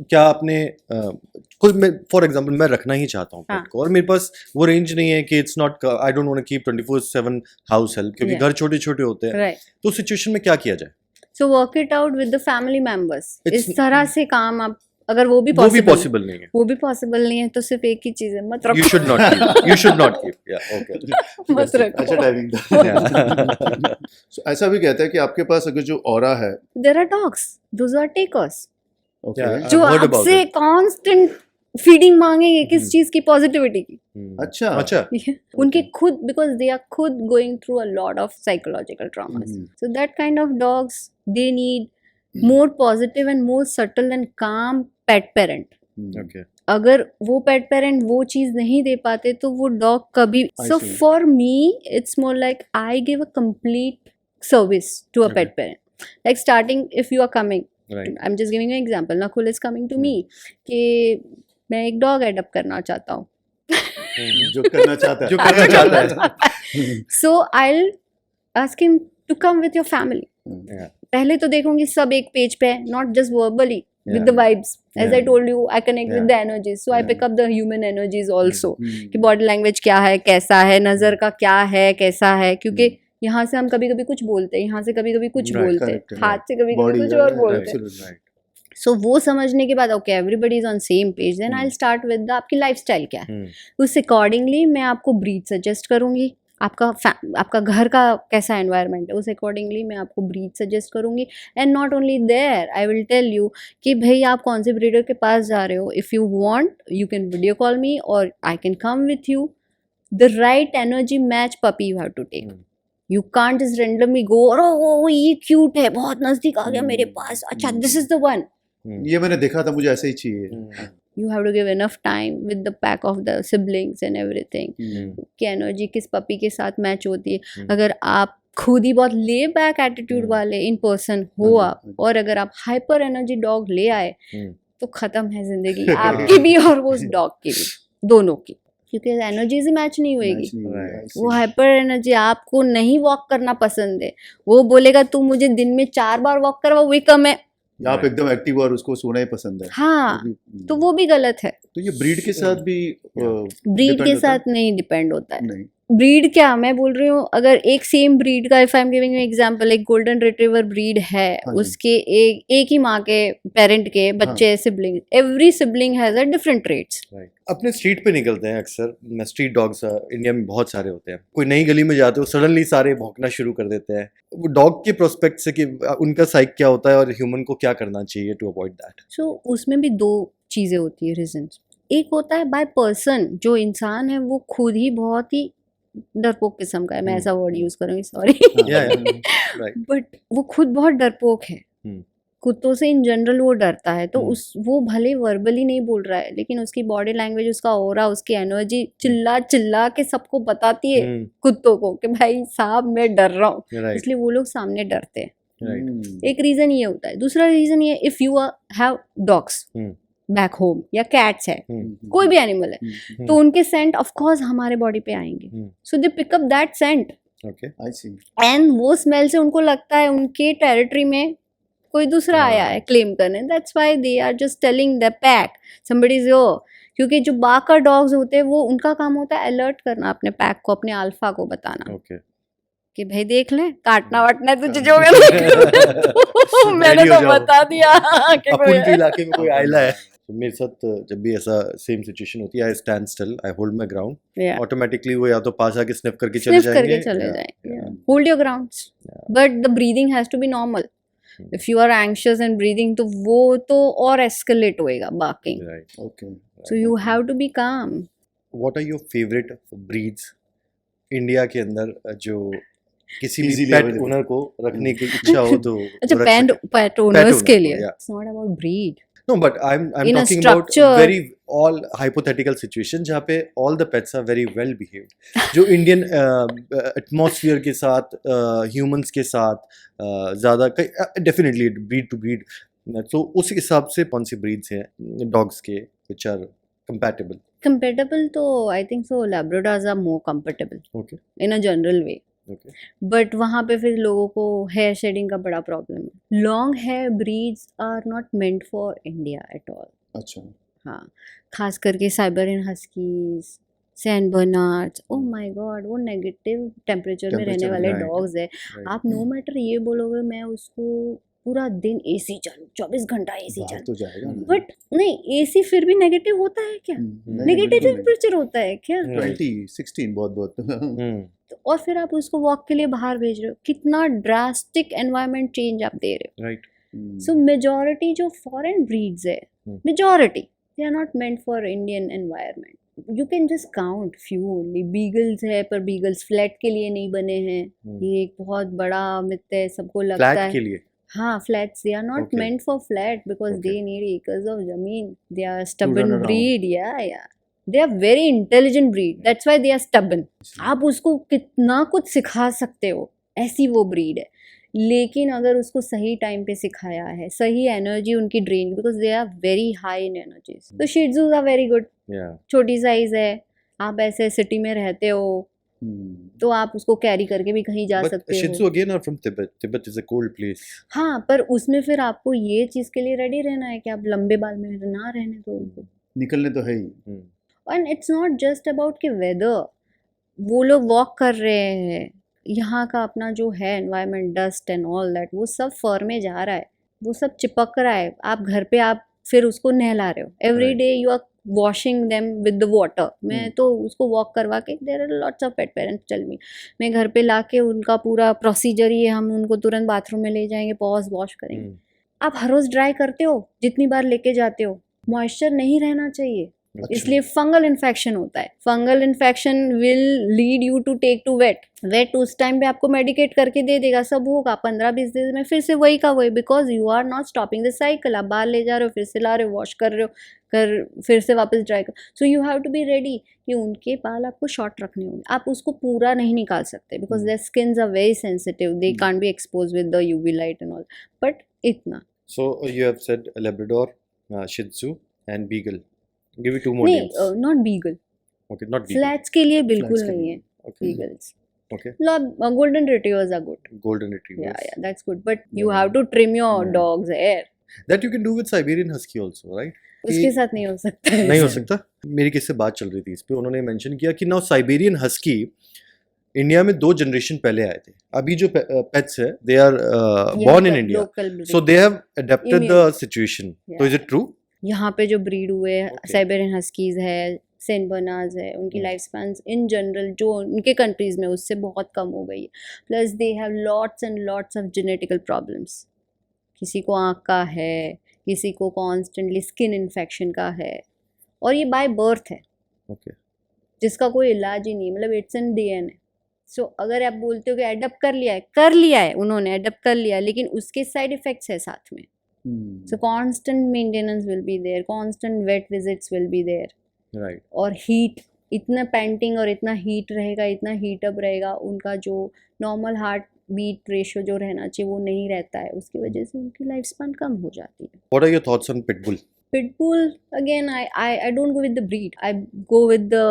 क्या आपने कुछ, मैं फॉर एग्जांपल मैं रखना ही चाहता हूँ पेट हाँ। को, और मेरे पास वो रेंज नहीं है कि it's not, I don't want to keep 24/7 house help, क्योंकि Yeah. घर छोटे छोटे होते हैं। राइट, तो उस सिचुएशन में क्या किया जाए? So work it out with the family members. It's- इस तरह से काम आप, अगर वो भी वो भी पॉसिबल पॉसिबल नहीं है। वो भी पॉसिबल नहीं है तो सिर्फ एक ही चीज है, मत यू रखो। Should not keep, you should not keep, या ओके। मत रखो। अच्छा टाइमिंग था। So, ऐसा भी कहता है कि आपके पास अगर जो ऑरा है, there are dogs, those are takers, okay, Yeah. जो I've heard about आपसे कांस्टेंट फीडिंग मांगेंगे किस चीज की, पॉजिटिविटी की। अच्छा। अच्छा। उनके खुद, बिकॉज दे आर खुद going through a lot of psychological traumas, so that kind of dogs, they need more positive and more subtle and calm pet parent. Okay. अगर वो पेट पेरेंट वो चीज नहीं दे पाते तो वो डॉग कभी, I so see. For me it's more like I give a complete service to a Okay. Pet parent. Like starting, if you are coming, right. I am just giving an example, Nakul is coming to me कि मैं एक dog adopt करना चाहता हूँ, जो करना चाहता है, जो करना चाहता है। So I will ask him to come with your family. Yeah. पहले तो देखूंगी सब एक पेज पे है, not just verbally, with Yeah. the vibes, as I Yeah. told you, I connect with Yeah. the energies, so I Yeah. pick up the human energies also, हम्म, कि body language क्या है, कैसा है, नज़र का क्या है, कैसा है, क्योंकि यहाँ से हम कभी कभी कुछ बोलते हैं, यहाँ से कभी कभी कुछ Right, बोलते हैं, correct, हाथ से कभी Body, कभी कुछ yeah, और yeah, बोलते हैं. absolutely. Right. सो वो समझने के बाद okay everybody is on same page, then I start with आपकी लाइफस्टाइल क्या है, उस अकॉर्डिंगली मैं आपको ब्रीड सजेस्ट करूँगी. आपका घर का कैसा एनवायरनमेंट है उस अकॉर्डिंगली मैं आपको ब्रीड सजेस्ट करूँगी. And not only there, I will tell you कि भाई आप कौन से ब्रीडर के पास जा रहे हो. If you want you can video call me और I can come with you. The right energy match puppy you have to take. You can't just randomly go और ओ ये क्यूट है, बहुत नज़दीक आ गया मेरे पास, अच्छा दिस इज द वन. ये मैंने देखा था, मुझे ऐसे ही चाहिए. You have to give enough time with the pack of the siblings and everything. कि एनर्जी किस पपी के साथ मैच होती है. अगर आप खुद ही बहुत ले बैक एटीट्यूड वाले इन पर्सन हो आप, और अगर आप हाइपर एनर्जी डॉग ले आए तो ख़त्म है जिंदगी आपकी भी और उस डॉग की भी, दोनों की, क्योंकि एनर्जी से मैच नहीं होएगी. वो हाइपर एनर्जी आपको नहीं वॉक करना पसंद है, वो बोलेगा तू मुझे दिन में 4 बार वॉक करवा, वही कम है. आप एकदम एक्टिव और उसको सोना ही पसंद है. हाँ, तो वो भी गलत है. तो ये ब्रीड के साथ भी ब्रीड के साथ नहीं डिपेंड होता है. नहीं. ब्रीड क्या मैं बोल रही हूँ, अगर एक सेम ब्रीड का, if I am giving you example, एक गोल्डन रिट्रीवर ब्रीड है, उसके एक ही माँ के पेरेंट के बच्चे sibling, every sibling has a different traits. अपने स्ट्रीट पे निकलते हैं अक्सर, स्ट्रीट डॉग्स इंडिया में बहुत सारे होते हैं. कोई नई गली में जाते हो सडनली सारे भौंकना शुरू कर देते हैं. वो डॉग के प्रोस्पेक्ट से कि उनका साइक क्या होता है और ह्यूमन को क्या करना चाहिए टू अवॉइड दैट. सो उसमें भी 2 चीज़ें होती है रीजंस. एक होता है बाय पर्सन, जो इंसान है वो खुद ही बहुत ही डरपोक किस्म का है, मैं ऐसा वर्ड यूज करूँगी, सॉरी, बट वो खुद बहुत डरपोक है. कुत्तों से इन जनरल वो डरता है, तो वो भले वर्बली नहीं बोल रहा है, लेकिन उसकी बॉडी लैंग्वेज, उसका ऑरा, उसकी एनर्जी चिल्ला चिल्ला के सबको बताती है कुत्तों को कि भाई साहब मैं डर रहा हूँ. इसलिए वो लोग सामने डरते हैं. एक रीजन ये होता है. दूसरा रीजन ये, if you have dogs back home या कैट्स है, कोई भी एनिमल है, तो उनके सेंट ऑफ कोर्स हमारे बॉडी पे आएंगे. So they pick up that scent, and वो स्मेल से उनको लगता है उनके टेरिटरी में कोई दूसरा आया है क्लेम करने. That's why they are just telling the pack somebody is your. क्योंकि जो बाकर डॉग्स होते हैं वो, उनका काम होता है अलर्ट करना अपने पैक को, अपने अल्फा को बताना कि भाई देख ले, काटना वाटना है तुझे जो मैंने तो बता दिया कि उनके इलाके में कोई आइला है. तो मेरे साथ जब भी ऐसा सेम सिचुएशन होती है, I stand still, I hold my ground, automatically वो या तो पास आके स्निफ करके चले जाएंगे. Hold your grounds, but the breathing has to be normal. If you are anxious and breathing, तो वो तो और एस्केलेट होएगा barking. So you have to be calm. What are your favourite breeds India के अंदर जो किसी भी पेट ओनर को रखने की इच्छा हो तो? अच्छा, पेट ओनर्स के लिए, it's not about breed. No, but I'm talking about very all hypothetical situation जहाँ पे all the pets are very well behaved. जो Indian atmosphere के साथ, humans के साथ ज़्यादा definitely breed to breed. So उस हिसाब से कौन सी breeds हैं dogs के which are compatible? Compatible तो I think so Labradors are more compatible. Okay. In a general way. But वहाँ पे फिर लोगों को हेयर शेडिंग का बड़ा प्रॉब्लम है. Long hair breeds are not meant for India at all. अच्छा. हाँ, खास करके Siberian huskies, Saint Bernards, oh my god, वो नेगेटिव टेम्परेचर में रहने वाले डॉग्स है. आप नो मैटर ये बोलोगे मैं उसको पूरा दिन एसी चालू, 24 घंटा एसी चालू, तो जाएगा, बट नहीं, एसी फिर भी नेगेटिव होता है क्या? नेगेटिव टेम्परेचर होता है क्या? 16 बहुत. और फिर आप उसको वॉक के लिए बाहर भेज रहे हो, कितना ड्रास्टिक एनवायरनमेंट चेंज आप दे रहे हो. राइट. सो मेजॉरिटी जो फॉरेन ब्रीड्स है, majority they are not meant for Indian environment. You can just count few only. Beagles है, पर बीगल्स फ्लैट के लिए नहीं बने हैं. ये एक बहुत बड़ा मिथ है, सबको लगता है. फ्लैट के लिए? हाँ, flats, they are not meant for flat because they need acres of zameen. They are stubborn breed. Yeah. They are very intelligent breed. That's why they are stubborn. आप उसको कितना कुछ सिखा सकते हो, ऐसी वो breed है. लेकिन अगर उसको सही टाइम पे सिखाया है, सही एनर्जी उनकी drain, because they are very high in energies. तो Shih Tzus are very good. छोटी साइज है, आप ऐसे सिटी में रहते हो तो आप उसको कैरी करके भी कहीं जा सकते हो. Shih Tzu again are from Tibet. Tibet is a cold place. हाँ, पर उसमें फिर आपको ये चीज़ के लिए रेडी रहना है कि आप लंबे बाल में ना रहने दो उनको, निकलने तो है ही. And it's not just about कि वेदर, वो लोग वॉक कर रहे हैं, यहाँ का अपना जो है environment, dust and all that, वो सब फर में जा रहा है, वो सब चिपक रहा है। आप घर पे आप फिर उसको नहला रहे हो, every Right. Day you are washing them with the water. मैं तो उसको वॉक करवा के, there are lots of pet parents tell me, मैं घर पे लाके उनका पूरा प्रोसीजर ही है, हम उनको तुरंत बाथरूम में ले जाएंगे, पॉज वॉश करेंगे। आप हर रोज ड्राई करते हो, जितनी बार लेके जाते हो, मॉइस्चर नहीं रहना चाहिए, अच्छा। इसलिए फंगल इन्फेक्शन होता है। Fungal infection will lead you to take to vet. Vet उस टाइम पे आपको मेडिकेट करके दे देगा, सब होगा, 15-20 दिन में फिर से वही का वही, because you are not stopping the cycle. आप बाहर ले जा रहे हो, फिर से ला रहे हो, वॉश कर रहे हो, फिर से वापस ड्राई कर। So you have to be ready कि उनके बाल आपको शॉर्ट रखने होंगे। आप उसको पूरा नहीं निकाल सकते because their skins are very sensitive, they can't be expose with the UV light and all, but इतना। So you have said Labrador, Shih Tzu, and Beagle. Give me two more नहीं, names. Not beagle, Okay, not Beagle. Flats के लिए बिल्कुल Flats के नहीं लिए। है Okay. Beagles. Okay. Golden retrievers are good. Golden Retrievers. Yeah, that's good. But you Yeah. have to trim your Yeah. dog's hair. That you can do with Siberian Husky also, right? उसके साथ नहीं हो सकता। नहीं हो सकता। मेरी किससे बात चल रही थी इस पे, उन्होंने मेंशन किया कि नाउ साइबेरियन हस्की इंडिया में 2 जनरेशन पहले आए थे। अभी जो पेट्स है they are born in India, Local breed. so they have adapted the Immune. situation. Yeah. So is it true? यहाँ पे जो ब्रीड हुए Okay. साइबेरियन हस्कीज है, सेंट बर्नार्ड्स है, उनकी लाइफ स्पैन इन जनरल जो उनके कंट्रीज में उससे बहुत कम हो गई है। Plus they have lots and lots of genetical problems. किसी को आँख का है, किसी को कॉन्स्टेंटली स्किन इन्फेक्शन का है, और ये बाय बर्थ है, Okay. जिसका कोई इलाज ही नहीं, मतलब इट्स इन डीएनए। सो अगर आप बोलते हो कि एडप्ट कर लिया है उन्होंने, एडप्ट कर लिया, लेकिन उसके साइड इफेक्ट्स है साथ में। So constant maintenance will be there, constant vet visits will be there, Right. और हीट, इतना पेंटिंग और इतना हीट रहेगा, इतना हीट अप रहेगा, उनका जो नॉर्मल हार्ट बीट रेशियो जो रहना चाहिए वो नहीं रहता है, उसकी वजह से उनकी लाइफ स्पैन कम हो जाती है। What are your thoughts on Pitbull? Pitbull, again, I don't go with the breed, I go with the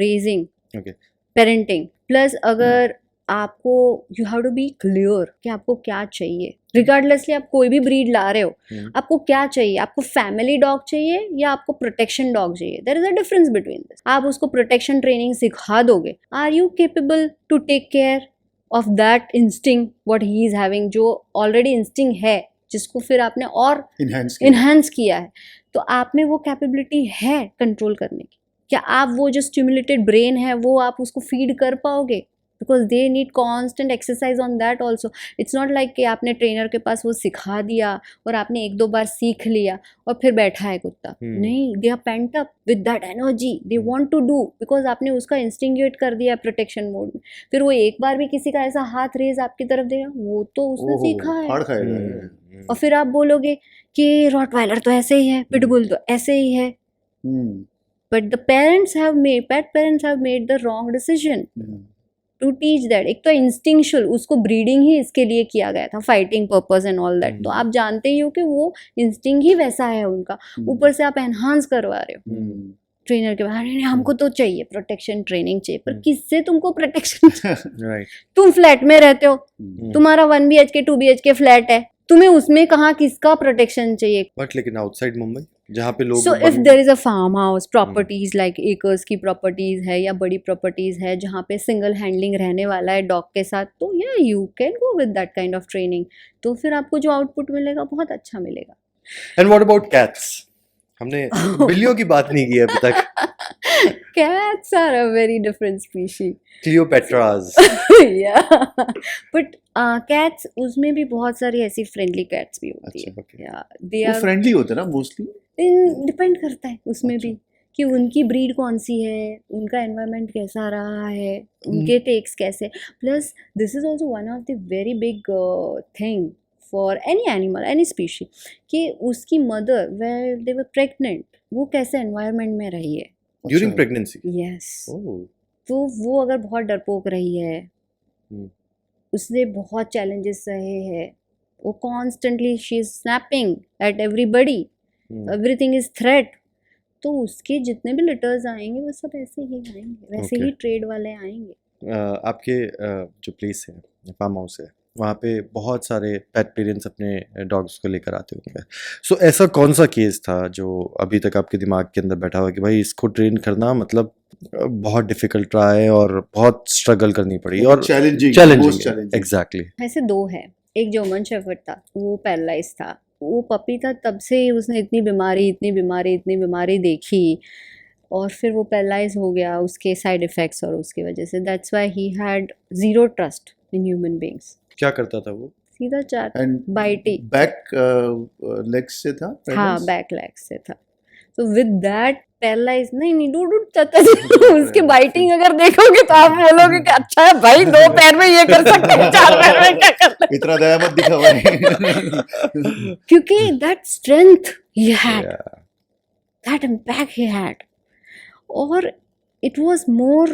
raising, Okay. parenting. Plus अगर आपको you have to be clear कि आपको क्या चाहिए, रिगार्डलेसली आप कोई भी ब्रीड ला रहे हो, आपको क्या चाहिए, आपको फैमिली डॉग चाहिए या आपको प्रोटेक्शन डॉग चाहिए, there is a difference between this. आप उसको प्रोटेक्शन ट्रेनिंग सिखा दोगे, are you capable to take care of that instinct what he is having, जो ऑलरेडी इंस्टिंक्ट है जिसको फिर आपने और इन्हांस किया है, तो आप में वो कैपेबिलिटी है कंट्रोल करने की? क्या आप वो जो स्टिमुलेटेड ब्रेन है वो आप उसको फीड कर पाओगे? Because they need constant exercise on that also. It's not like कि आपने ट्रेनर के पास वो सिखा दिया और आपने 1-2 बार सीख लिया और फिर बैठा है कुत्ता। नहीं, they are pent up with that energy, they want to do, because आपने उसका इंस्टिंगेट कर दिया प्रोटेक्शन मोड में। फिर वो एक बार भी किसी का ऐसा हाथ रेज आपकी तरफ देगा, वो तो उसने सीखा है। फाड़ खाएगा। और फिर आप बोलोगे कि रॉटवाइलर तो ऐसे ही है, पिटबुल तो ऐसे ही है, but the parents have made, pet parents have made the wrong decision to teach that. एक तो इंस्टिंक्चुअल, उसको ब्रीडिंग ही इसके लिए किया गया था, fighting purpose and all that, तो आप जानते ही हो कि वो इंस्टिंक्ट ही वैसा है उनका, ऊपर से आप एनहांस करवा रहे हो ट्रेनर के बाद। नहीं हमको तो चाहिए प्रोटेक्शन ट्रेनिंग चाहिए, पर किससे तुमको प्रोटेक्शन? Right. तुम फ्लैट में रहते हो, तुम्हारा 1 BHK 2 BHK फ्लैट है, तुम्हें उसमें कहाँ किसका प्रोटेक्शन चाहिए? बट लेकिन आउटसाइड मुंबई जहाँ पे लोग, so if there is a farm house, properties like acres की प्रॉपर्टीज है या बड़ी प्रॉपर्टीज है जहाँ पे सिंगल हैंडलिंग रहने वाला है डॉग के साथ, तो या you can go with that kind of training, तो फिर आपको जो आउटपुट मिलेगा बहुत अच्छा मिलेगा। And what about cats? हमने बिल्लियों की बात नहीं की है अभी तक। Cats are a very different species. Cleopatras. Yeah, but cats, उसमें भी बहुत सारी ऐसी फ्रेंडली कैट्स भी होती है। अच्छा, okay. Yeah, they वो are फ्रेंडली होते हैं ना मोस्टली। डिपेंड करता है उसमें भी कि उनकी ब्रीड कौन सी है, उनका एनवायरनमेंट कैसा रहा है, उनके टेक्स कैसे। Plus this is also one of the very big thing for any animal, any species, कि उसकी mother where they were pregnant, वो कैसे एनवायरनमेंट में रही है During pregnancy. यस। Oh. तो वो अगर बहुत डरपोक रही है, उसने बहुत चैलेंजेस सहे हैं, वो constantly she is snapping at everybody, everything is threat, तो उसके जितने भी लिटर्स आएंगे वो सब ऐसे ही आएंगे, वैसे ही ट्रेड वाले आएंगे। आपके जो प्लेस है, फार्म हाउस है, वहाँ पे बहुत सारे पेट पेरेंट्स अपने डॉग्स को लेकर आते होंगे। सो ऐसा कौन सा केस था जो अभी तक आपके दिमाग के अंदर बैठा हुआ कि भाई इसको ट्रेन करना मतलब बहुत डिफिकल्ट रहा है और बहुत स्ट्रगल करनी पड़ी और चैलेंजिंग एग्जैक्टली। ऐसे दो है, एक जर्मन शेफर्ड था, वो पैरालाइज था, वो पपी था, तब से उसने इतनी बीमारी देखी और फिर वो पैरालाइज हो गया उसके साइड इफ़ेक्ट्स और उसकी वजह से। That's why he had zero trust in human beings. क्या करता था वो? सीधा चाट, एंड बाइटी, बैक लेग्स से था हाँ paralyzed? बैक लेग से था। तो विद दैट पैरालाइज नहीं डूड चाहता उसके बाइटिंग अगर देखोगे तो आप बोलोगे कि अच्छा है भाई, 2 पैर में ये कर सकते हैं, 4 पैर में क्या कर सकते इतना दया मत दिखा भाई। क्योंकि that strength he had, Yeah. that impact he had, or it was more,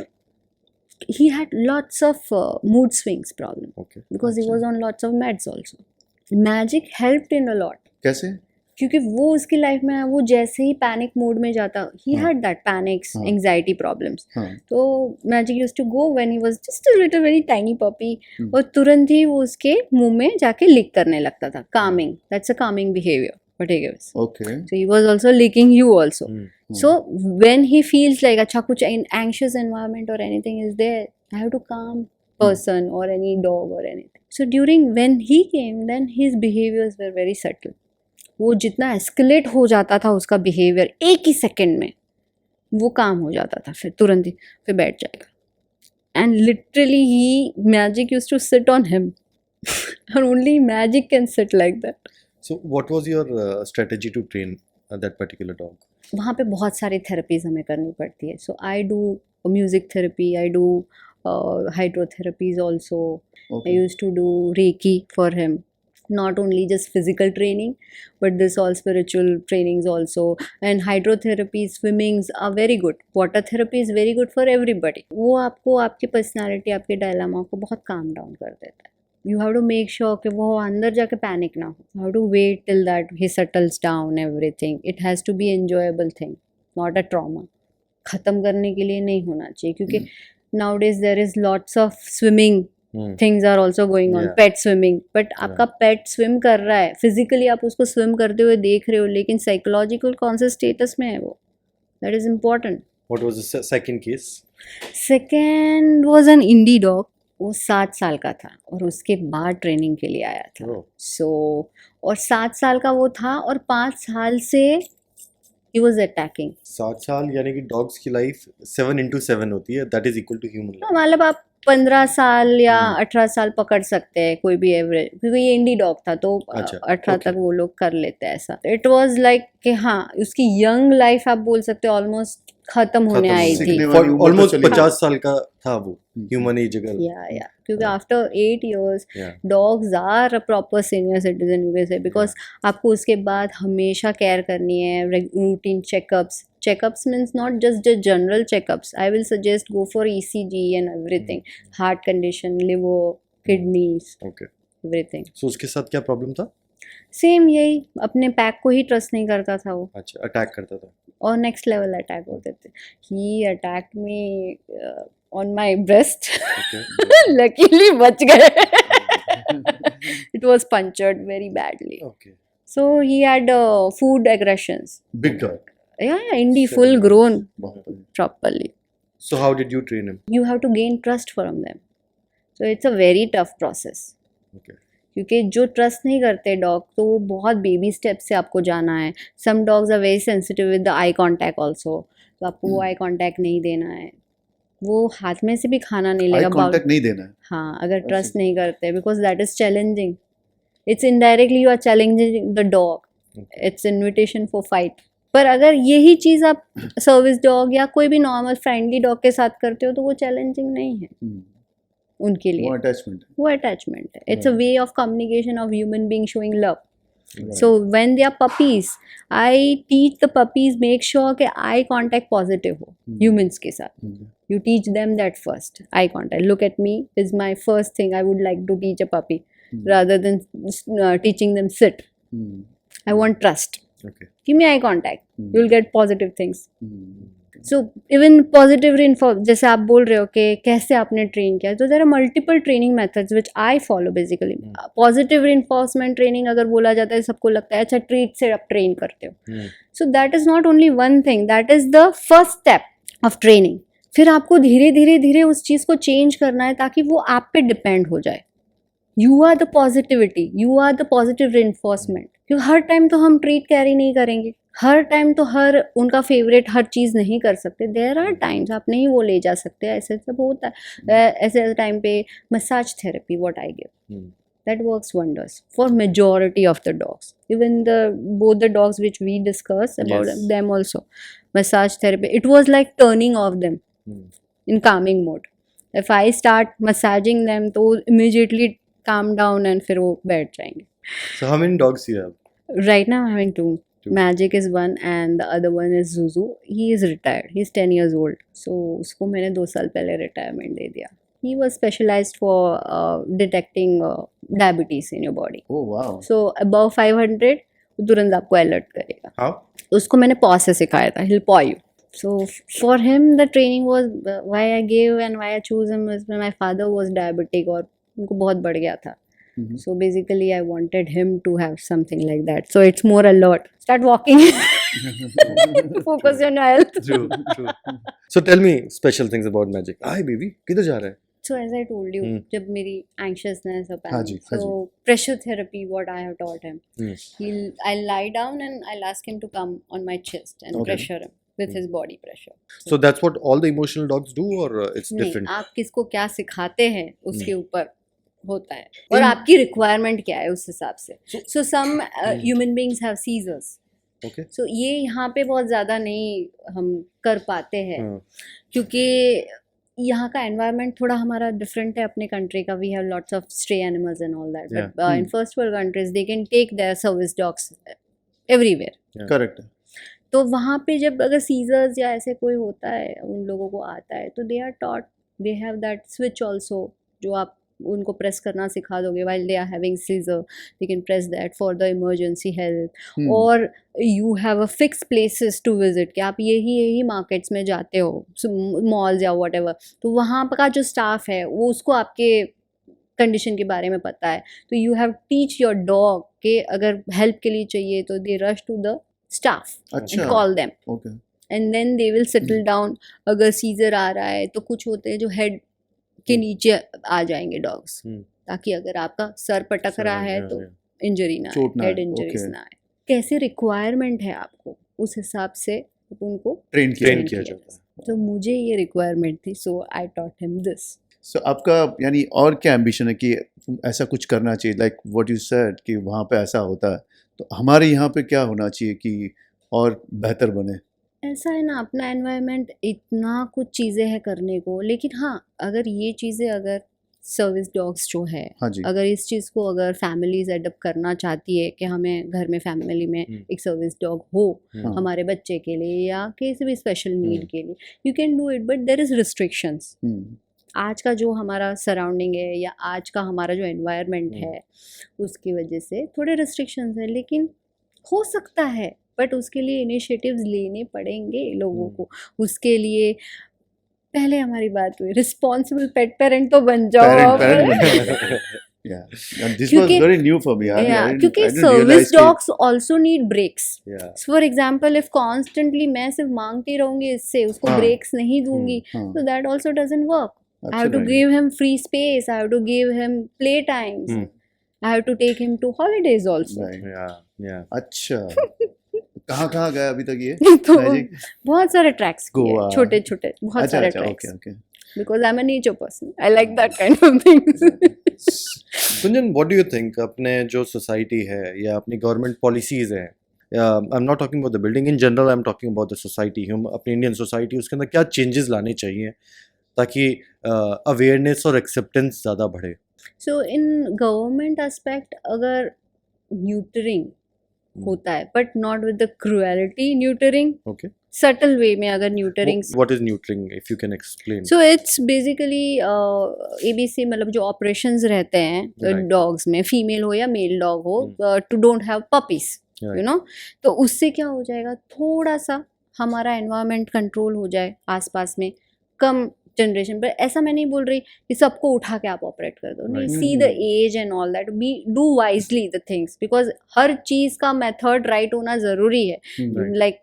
he had lots of mood swings problem Okay. because he was on lots of meds also. Magic helped in a lot कैसे? क्योंकि वो उसकी life में वो जैसे ही panic mode में जाता, ही हाँ. हैड दैट पैनिक्स, हाँ. एंजाइटी प्रॉब्लम्स, हाँ. तो magic used to go when he was just a little very tiny puppy hmm. और तुरंत ही वो उसके मुंह में जाके लिक करने लगता था, calming, that's a calming behavior what he gives. Okay. So he was also licking you also. Hmm. So when he feels like अच्छा कुछ in anxious environment or anything is there, I have to calm person or any dog or anything. So during when he came, then his behaviors were very subtle. वो जितना escalate हो जाता था उसका behaviour एक ही second में, वो काम हो जाता था, फिर तुरंत ही फिर बैठ जाएगा। And literally he magic used to sit on him और only magic can sit like that. So what was your strategy to train that particular dog? वहाँ पे बहुत सारी थेरेपीज हमें करनी पड़ती है। So I do music therapy, I do hydrotherapies also, I Okay. used to do Reiki for him. Not only just physical training, but this all spiritual trainings also. And hydrotherapy, swimmings are very good. Water therapy is very good for everybody. वो आपको आपकी personality, आपके dilemma को बहुत calm down कर देता है। You have to make sure कि वो अंदर जाके पैनिक ना हो. You have to wait till that he settles down everything. It has to be enjoyable thing, not a trauma. ख़त्म करने के लिए नहीं होना चाहिए क्योंकि nowadays there is lots of swimming things are also going on, Yeah. pet swimming, but आपका पेट swim कर रहा है, फिजिकली आप उसको स्विम करते हुए देख रहे हो, लेकिन साइकोलॉजिकल कौन से स्टेटस में है वो, that is important. What was the second case? Second was an indie dog, वो 7 साल का था और उसके बाद ट्रेनिंग के लिए आया था। Oh. सो और 7 साल का वो था और 5 साल से ही वॉज अटैकिंग। 7 साल यानी कि डॉग्स की लाइफ 7/7 होती है, that is equal to human life. मतलब आप 15 साल या हम्म। 18 साल पकड़ सकते हैं कोई भी एवरेज, क्योंकि ये इंडी डॉग था तो अच्छा, 18 okay. तक वो लोग कर लेते हैं ऐसा। इट वाज लाइक कि हाँ उसकी यंग लाइफ आप बोल सकते हो ऑलमोस्ट खत्म होने खत्म आई होने थी। सीखने वाली उम्र तो ऑलमोस्ट चली गई। 50 साल का था वो, ह्यूमन एज अगर। या क्योंकि Yeah. After 8 years Yeah. Dogs are a proper senior citizen you can say, because आपको उसके बाद हमेशा केयर करनी है, routine checkups means not just general checkups, I will suggest go for ECG and everything, heart condition, liver, kidneys, okay, everything. So उसके साथ क्या problem था? सेम यही, अपने पैक को ही ट्रस्ट नहीं करता था वो अच्छा, अटैक करता था। और नेक्स्ट लेवल अटैक होते थे। He attack me on my breast, okay luckily बच गए। It was punctured very badly, okay so he had food aggressions. Big dog. Yeah, indie 7 full months. grown बहुत बढ़िया। properly. So how did you train him? You have to gain trust from them, so it's a very tough process. Okay, क्योंकि जो trust नहीं करते dog, तो वो बहुत baby step से आपको जाना है। Some dogs are very sensitive with the eye contact also, तो आपको वो आई कांटेक्ट नहीं देना है, वो हाथ में से भी खाना नहीं आई लेगा कांटेक्ट नहीं देना है। हाँ अगर ट्रस्ट नहीं करते, because that is challenging, it's indirectly you are challenging the dog, it's invitation for fight. पर अगर यही चीज़ आप सर्विस डॉग या कोई भी नॉर्मल फ्रेंडली डॉग के साथ करते हो तो वो चैलेंजिंग नहीं है उनके लिए, वो अटैचमेंट वो अटैचमेंट है। It's a Right. Way of communication of human being showing love. Right. So when they are puppies, I teach the puppies make sure कि eye contact positive हो humans के साथ. You teach them that first, eye contact. Look at me is my first thing I would like to teach a puppy, rather than teaching them sit. I want trust. Okay. Give me eye contact. You'll get positive things. So even positive reinforce, जैसे आप बोल रहे हो कि कैसे आपने train किया, तो there are multiple training methods which I follow basically. Positive reinforcement training अगर बोला जाता है, सबको लगता है अच्छा ट्रीट से आप ट्रेन करते हो. सो that is not only one thing, that is the first step of training. फिर आपको धीरे धीरे धीरे उस चीज़ को चेंज करना है ताकि वो आप पे डिपेंड हो जाए. You are the positivity, you are the positive reinforcement. क्योंकि हर टाइम तो हम ट्रीट कैरी नहीं करेंगे, हर टाइम तो हर उनका फेवरेट हर चीज़ नहीं कर सकते. देयर आर टाइम्स आप नहीं वो ले जा सकते, ऐसे सब होता है. ऐसे टाइम पे massage therapy what I give, that works wonders for majority of the dogs, even both the dogs which we discussed about Yes. them also. Massage therapy, it was like turning off them in calming mode. If I start massaging them तो immediately calm down and फिर वो बैठ जाएंगे. So how many dogs you have? Right now I'm having two. Two. Magic is one and the other one is Zuzu. He is retired, he's 10 years old, so उसको मैंने 2 साल पहले retirement दे दिया. He was specialized for detecting diabetes in your body. Oh wow. So above 500 वो तुरंत आपको alert करेगा. How? उसको मैंने paw से सिखाया था, he'll paw you. So for him the training was why I gave and why I choose him was when my father was diabetic और उनको बहुत बढ़ गया था. So basically I wanted him to have something like that. So it's more alert. Start walking. Focus on your health. True, true. So tell me special things about Magic. Hi baby, किधर जा रहा है? So as I told you, जब मेरी anxiousness or हाँ जी, panic, हाँ so pressure therapy, what I have taught him, I'll lie down and I'll ask him to come on my chest and Okay. pressure him with his body pressure. So that's what all the emotional dogs do, or it's नहीं, different? आप किसको क्या सिखाते हैं उसके ऊपर होता है और आपकी रिक्वायरमेंट क्या है उस हिसाब से. So some human beings have seizures. Okay. So ये यहाँ पे बहुत ज़्यादा नहीं हम कर पाते हैं क्योंकि यहाँ का एनवायरनमेंट थोड़ा हमारा डिफरेंट है अपने कंट्री का. We have lots of stray animals and all that, but in first world countries they can take their service dogs everywhere. Correct. तो वहाँ पे जब अगर सीजर्स या ऐसे कोई होता है उन लोगों को आता है तो they are taught, they have that switch also जो आप उनको प्रेस करना सिखा दोगे while they are having seizure, they can press that for the emergency help. और you have a fixed places to visit कि आप यही मार्केट्स में जाते हो, मॉल्स या whatever, तो वहाँ का जो स्टाफ है वो उसको आपके कंडीशन के बारे में पता है. तो you have teach your dog के अगर हेल्प के लिए चाहिए तो they rush to the staff and call them Okay. And then they will settle down. अगर सीजर आ रहा है तो कुछ होते हैं जो हेड के नीचे आ जाएंगे डॉग्स, ताकि अगर आपका सर पटक रहा है तो इंजरी ना आए, हेड इंजरीज ना आए. कैसे रिक्वायरमेंट है आपको उस हिसाब से उनको ट्रेन किया जाता है. तो मुझे ये रिक्वायरमेंट थी, सो आई टॉट हिम दिस. सो आपका यानी और क्या एम्बिशन है कि ऐसा कुछ करना चाहिए, लाइक व्हाट यू सेड कि वहाँ पे ऐसा होता है, तो हमारे यहाँ पे क्या होना चाहिए कि और बेहतर बने? ऐसा है ना, अपना एनवायरनमेंट इतना कुछ चीज़ें हैं करने को, लेकिन हाँ अगर ये चीज़ें अगर सर्विस डॉग्स जो है, हाँ जी. अगर इस चीज़ को अगर फैमिलीज एडप्ट करना चाहती है कि हमें घर में फैमिली में एक सर्विस डॉग हो हमारे बच्चे के लिए या किसी भी स्पेशल नीड के लिए, you can do it, but there is restrictions. आज का जो हमारा सराउंडिंग है या आज का हमारा जो एनवायरनमेंट है उसकी वजह से थोड़े रिस्ट्रिक्शंस हैं, लेकिन हो सकता है, बट उसके लिए इनिशिएटिव्स लेने पड़ेंगे लोगों को. उसके लिए पहले हमारी बात हुई रिस्पॉन्सिबल पेट पेरेंट तो बन जाओ. Yeah, and this was very new for me. क्योंकि service dogs also need breaks. For example if constantly मैं सिर्फ मांगती रहूंगी इससे, उसको ब्रेक्स नहीं दूंगी, तो that also doesn't work. I have to give him free space, I have to give him play times, I have to take him to holidays also. Yeah. अच्छा. कहाँ गया अभी तक ये? तो बहुत सारे ट्रैक्स किए, छोटे छोटे बहुत सारे tracks. Okay. Because I'm a nature person, I like that kind of things. Kunjan, what do you think? अपने जो सोसाइटी है या अपनी गवर्नमेंट पॉलिसीज हैं, I am not talking about the building, in general I am talking about the society, हम अपनी Indian society, उसके अंदर क्या चेंजेस लाने चाहिए ताकि अवेयरनेस और एक्सेप्टेंस ज़्यादा बढ़े? सो इन गवर्नमेंट एस्पेक्ट अगर न्यूटरिंग होता है, but not with the cruelty neutering, okay, subtle way में अगर neutering. What is neutering, if you can explain? So it's basically ABC, मतलब जो ऑपरेशंस रहते हैं डॉग्स में, फीमेल हो या मेल डॉग हो, to don't have puppies, you know. तो उससे क्या हो जाएगा, थोड़ा सा हमारा एनवायरनमेंट कंट्रोल हो जाए आसपास में, कम जनरेशन पर। ऐसा मैं नहीं बोल रही कि सबको उठा के आप ऑपरेट कर दो, नहीं, Right. See the age and all that, be do wisely the things, because हर चीज़ का मेथड राइट होना ज़रूरी है। Right. लाइक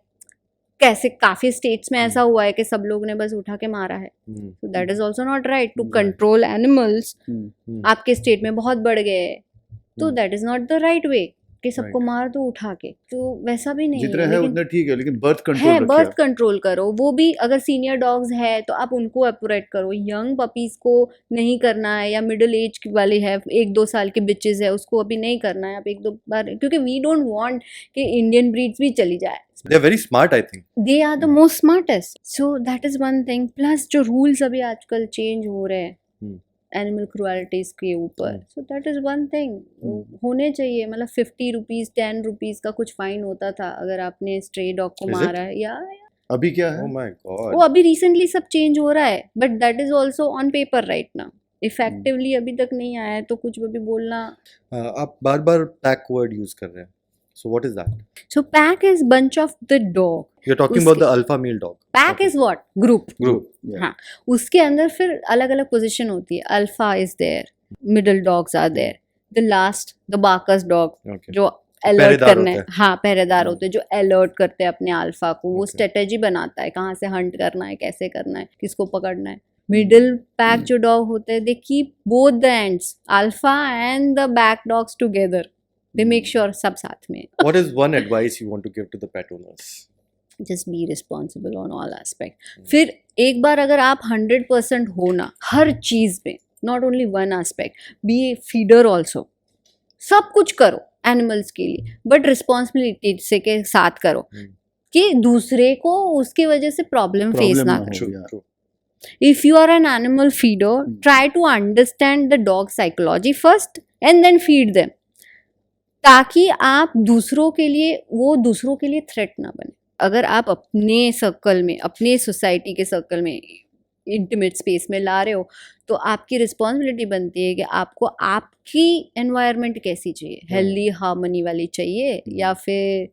कैसे काफ़ी स्टेट्स में ऐसा हुआ है कि सब लोग ने बस उठा के मारा है, Hmm. so that is also not right to Right. control animals। Hmm. आपके स्टेट में बहुत बढ़ गए हैं, तो Hmm. that is not the right way कि सबको Right. मार दो उठा के, तो वैसा भी नहीं जितना है। है लेकिन उतना ठीक है, लेकिन बर्थ है, कंट्रोल बर्थ रखिए। कंट्रोल करो, वो भी अगर सीनियर डॉग्स है तो आप उनको ऑपरेट करो, यंग पपीज को नहीं करना है, या मिडिल एज वाली है 1-2 साल के बिचेस है उसको अभी नहीं करना है, आप 1-2 बार, क्योंकि वी डोंट वांट कि इंडियन ब्रीड्स भी चली जाए। They're very smart, I think. They are the most smartest, so that is one thing. Plus जो रूल्स अभी आजकल चेंज हो रहे हैं Hmm. एनिमल क्रुएलिटीज के ऊपर, Hmm. So that is one thing होने चाहिए। मतलब 50 रुपीज़ 10 रुपीज़ का कुछ फाइन होता था अगर आपने स्ट्रे डॉग को Is it? मारा है, या अभी क्या है? Oh my वो God. अभी रिसेंटली सब चेंज हो रहा है, but that is also on paper right now, effectively अभी तक नहीं आया है, तो कुछ भी बोलना। आप बार-बार पैक वर्ड यूज कर रहे हैं. So what is that? So pack is bunch of the dog, You're talking about उसके- the alpha male dog. Pack Okay. Is what, group. Group. Yeah. हाँ, उसके अंदर फिर अलग अलग पोजीशन होती है, alpha is there, middle dogs are there, the last the बाकस डॉग Okay. जो अलर्ट पहरेदार करने, होते हाँ पहरेदार हम्म। होते हैं, जो अलर्ट करते हैं अपने अल्फा को, वो Okay. स्ट्रेटेजी बनाता है कहाँ से हंट करना है, कैसे करना है, किसको पकड़ना है। मिडिल पैक जो डॉग होते हैं, they keep both the ends, alpha and the back dogs together, they make sure सब साथ में। What is one advice you want to give to the pet owners? Just be responsible on all aspect. फिर एक बार अगर आप 100% हो ना हर चीज़ में, not only one aspect, be a feeder also, सब कुछ करो एनिमल्स के लिए, बट रिस्पॉन्सिबिलिटी से के साथ करो Hmm. कि दूसरे को उसकी वजह से प्रॉब्लम फेस Problem ना ना हो। करे। True. Yeah. True. If you are an animal feeder, try to understand the dog psychology first and then feed them, ताकि आप दूसरों के लिए, वो दूसरों के लिए थ्रेट ना बने। अगर आप अपने सर्कल में, अपने सोसाइटी के सर्कल में, इंटीमेट स्पेस में ला रहे हो, तो आपकी रिस्पॉन्सिबिलिटी बनती है कि आपको आपकी एनवायरनमेंट कैसी चाहिए, हेल्दी हार्मनी वाली चाहिए या फिर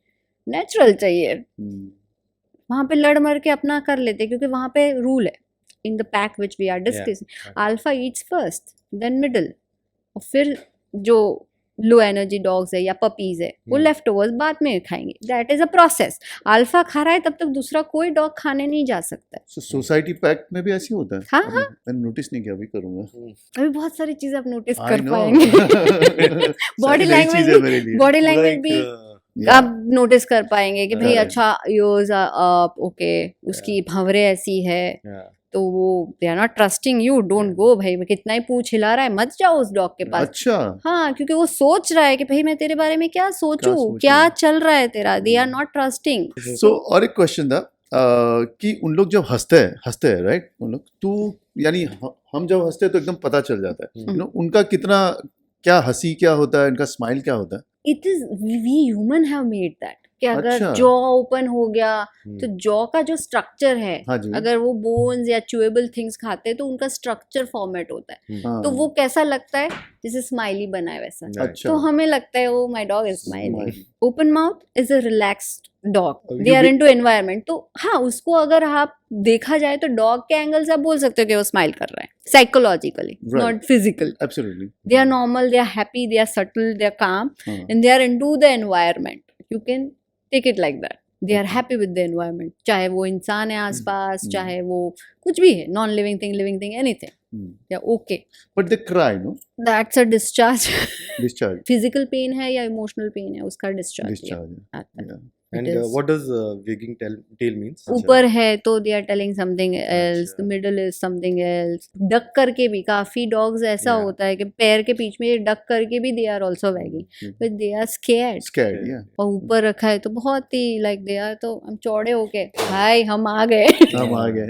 नेचुरल चाहिए। Hmm. वहाँ पे लड़ मर के अपना कर लेते हैं, क्योंकि वहाँ पे रूल है in the pack which we are discussing, right. Alpha eats first then middle, और फिर जो लो एनर्जी डॉग्स है या पपीज है वो लेफ्ट ओवर्स बाद में खाएंगे, that is a process. Alpha खा रहा है तब तक दूसरा कोई डॉग खाने नहीं जा सकता है। So, सोसाइटी पैक में भी ऐसी होता है? हाँ, अभी हाँ। मैंने नोटिस नहीं किया, अभी करूंगा। अभी बहुत सारी चीजें आप नोटिस I कर know. पाएंगे। सारी नई लैंग्वेज चीजें भी- मेरे लिए। बॉडी लैंग्वेज Like, भी Yeah. आप नोटिस कर पाएंगे कि भाई Correct. अच्छा योर्स आर अप, ओके, उसकी भंवरे ऐसी है, yeah. तो वो they are not trusting you, don't go भाई, कितना ही पूछ हिला रहा है, मत जाओ उस डॉग के पास। अच्छा। हाँ, क्योंकि वो सोच रहा है कि भाई मैं तेरे बारे में क्या सोचूं, सोचूं? क्या चल रहा है तेरा, दे आर नॉट ट्रस्टिंग। सो और एक क्वेश्चन था कि उन लोग जब हंसते हैं राइट, उन लोग तो यानी हम जब हंसते हैं तो एकदम पता चल जाता है, Hmm. यू नो उनका कितना, क्या हंसी क्या होता है, इनका स्माइल क्या होता है? It is, we human have made that कि अगर अच्छा। जॉ ओपन हो गया Hmm. तो जॉ का जो स्ट्रक्चर है, हाँ जी। अगर वो बोन्स या च्यूएबल थिंग्स खाते हैं तो उनका स्ट्रक्चर फॉर्मेट होता है, हाँ। तो वो कैसा लगता है, जैसे स्माइली बना है वैसा। Right. अच्छा। तो हमें लगता है oh my dog is smiling. Smile. Open mouth is a relaxed dog, You they are be- into environment. तो हाँ, उसको अगर आप देखा जाए तो डॉग के एंगल से आप बोल सकते हो कि वो स्माइल कर रहा है, psychologically, Right. Not physical. Absolutely. They are normal, they are happy, they are subtle, they are calm, हाँ। and they are into the environment. You can take it like that. They are happy with the environment. चाहे वो इंसान है आसपास, Hmm. चाहे वो कुछ भी है, non living thing, living thing, anything, या okay, but they cry, no that's a discharge. Discharge. Physical pain है या इमोशनल पेन है, उसका discharge discharge. And It is. what does wagging tail means? ऊपर है तो they are telling something else, the अच्छा। Middle is something else. Duck करके भी काफी डॉग्स ऐसा Yeah. होता है कि पैर के बीच में डक करके भी they are also wagging, but they are scared. Scared, या और ऊपर रखा है तो बहुत ही लाइक दे आर, तो हम चौड़े होके हाय हम आ गए। हम आ गए।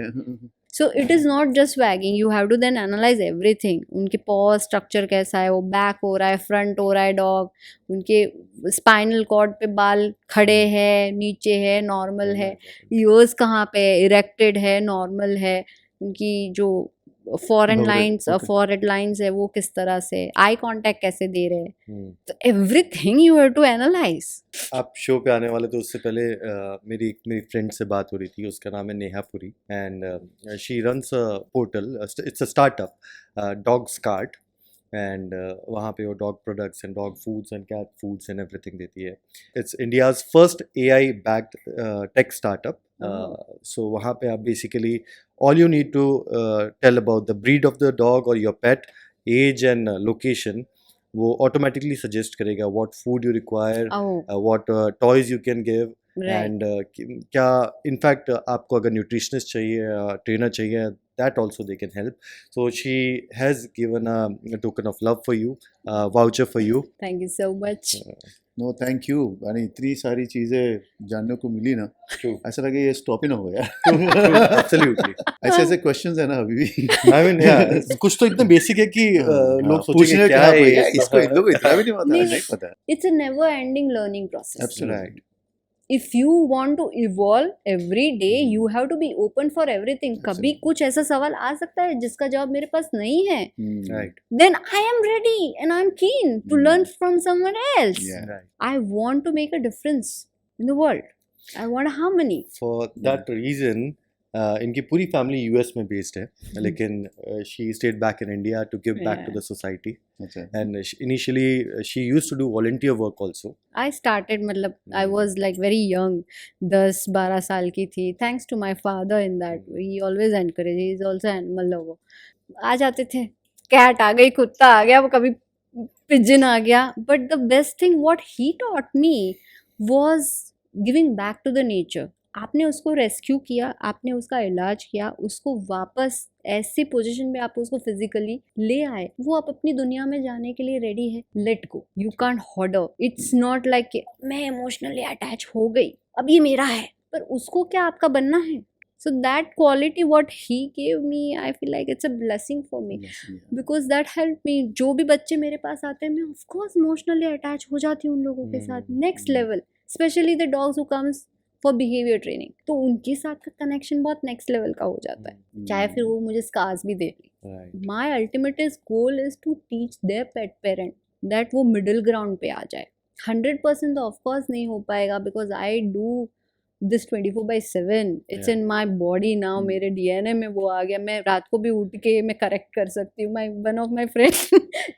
So it is not just wagging, you have to then analyse everything. उनके पॉ स्ट्रक्चर कैसा है, वो बैक हो रहा है, फ्रंट हो रहा है डॉग, उनके स्पाइनल कॉर्ड पे बाल खड़े हैं, नीचे है, नॉर्मल है, ईयर्स कहाँ पे है, इरेक्टेड है, नॉर्मल है, उनकी जो फॉरेन भवरे, लाइंस okay. फॉरेन लाइंस है वो किस तरह से, आई कांटेक्ट कैसे दे रहे हैं, हम्म। तो everything you have to analyse. आप शो पे आने वाले तो उससे पहले मेरी फ्रेंड से बात हो रही थी, उसका नाम है Neha Puri and she runs a portal, it's a startup dogs cart and वहाँ पे वो dog products and dog foods and cat foods and everything देती है. It's India's first AI backed tech startup. So वहाँ पे आप basically all you need to tell about the breed of the dog or your pet, age and location, वो automatically suggest करेगा what food you require, Oh, what toys you can give right. and क्या in fact आपको अगर nutritionist चाहिए, trainer चाहिए, that also they can help. So she has given a token of love for you, voucher for you. Thank you so much. No thank you. यानी इतनी सारी चीज़ें जानने को मिली ना, True. ऐसा लगे ये स्टॉप ही ना हो गया. Absolutely. ऐसे ऐसे क्वेश्चंस है ना अभी भी. I mean, yeah, कुछ तो इतना बेसिक है कि लोग सोचेंगे पूछने क्या क्या है भैया, ये इसको सब. इन लोगों को इतना भी नहीं पता है. नहीं. नहीं पता है. It's a never ending learning process. Absolutely. If you want to evolve every day, you have to be open for everything. कभी Absolutely. कुछ ऐसा सवाल आ सकता है जिसका जवाब मेरे पास नहीं है. Right. Then I am ready and I'm keen to learn from someone else. Yeah. Right. I want to make a difference in the world. I want harmony. For that reason, इनकी पूरी फैमिली US में based है, लेकिन she stayed back in India to give back to Yeah. the society. अच्छा. And initially she used to do volunteer work also. I started मतलब I was like very young, 10-12 साल की थी. Thanks to my father in that. He always encouraged. He is also animal lover. आ जाते थे, cat आ गई, कुत्ता आ गया, वो कभी पिजन आ गया. But the best thing what he taught me was giving back to the nature. आपने उसको रेस्क्यू किया, आपने उसका इलाज किया, उसको वापस ऐसी पोजीशन में आप उसको फिजिकली ले आए, वो आप अपनी दुनिया में जाने के लिए रेडी है. Let go. You can't hoarder. It's not like मैं इमोशनली अटैच हो गई, अब ये मेरा है, पर उसको क्या आपका बनना है. So that quality what he gave me, I feel like it's a blessing for me, Yes, yeah. Because that help me. जो भी बच्चे मेरे पास आते हैं, मैं ऑफकोर्स इमोशनली अटैच हो जाती हूँ उन लोगों के साथ. Next level, specially the dogs who comes for behaviour training, तो उनके साथ का कनेक्शन बहुत नेक्स्ट लेवल का हो जाता है, चाहे फिर वो मुझे स्कार्स भी दे. Right. My ultimate goal is to teach their pet parent that वो मिडिल ग्राउंड पे आ जाए. 100% तो ऑफकोर्स नहीं हो पाएगा, because I do this 24/7. It's Yeah. In my body now. मेरे DNA में वो आ गया. मैं रात को भी उठ के मैं करेक्ट कर सकती हूँ. My one of my friend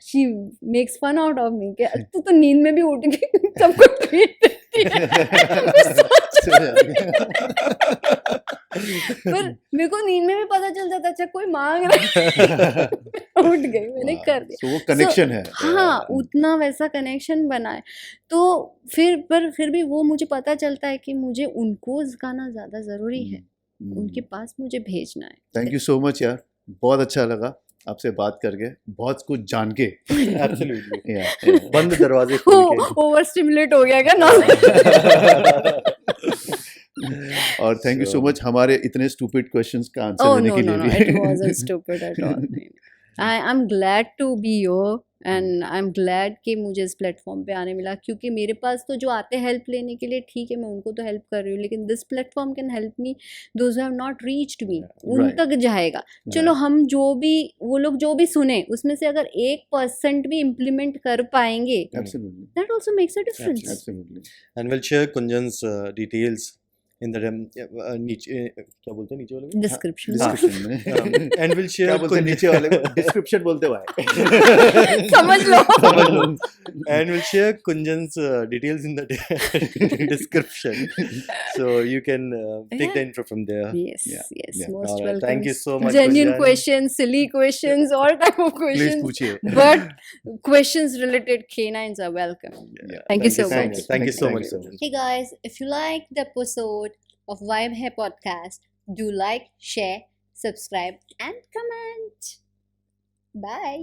she makes fun out of me कि तू तो नींद में भी उठ के सबको ट्रीट देती है. पर मेरे को नींद में भी पता चल जाता, अच्छा कोई मांग रहा है. उठ गई, मैंने कर दिया. So वो कनेक्शन है. हाँ, उतना वैसा कनेक्शन बना है. तो फिर भी वो मुझे पता चलता है कि मुझे उनको सिखाना ज़्यादा ज़रूरी है, उनके पास मुझे भेजना है. थैंक यू सो मच यार, बहुत अच्छा लगा आपसे बात करके, बहुत कुछ जान के. Absolutely. Yeah. बंद दरवाजे खोल के. ओवर स्टिमुलेट हो गया क्या ना? और थैंक यू सो मच हमारे इतने स्टूपिड क्वेश्चंस का आंसर Oh देने no के no लिए no! भी. It wasn't stupid at all. I'm glad to be here and I'm glad कि मुझे इस प्लेटफॉर्म पे आने मिला, क्योंकि मेरे पास तो जो आते हेल्प लेने के लिए ठीक है, मैं उनको तो हेल्प कर रही हूँ, लेकिन this platform can help me those have not reached me. उन Right. तक जाएगा. चलो हम जो भी वो लोग जो भी सुने उसमें से अगर 1% भी इम्प्लीमेंट कर पाएंगे, Absolutely. that also makes a difference. Absolutely. And we'll share Kunjan's details in the नीचे क्या बोलते हैं नीचे वाले को? Description. Description में. And we'll share क्या बोलते हैं नीचे वाले को? Description बोलते भाई. समझ लो. समझ लो. And we'll share Kunjan's details in the description, so you can take the intro from there. Yes, Yeah, yes, yeah. most Alright, welcome. thank you so much, Genuine Kunjan. questions, silly questions, all type of Please questions. पूछिए. But questions related canines are welcome. Yeah. Thank you so much. Thank you so Thank much. you so much. Hey guys, if you liked the episode of Vibe Hai podcast, do like, share, subscribe, and comment. Bye.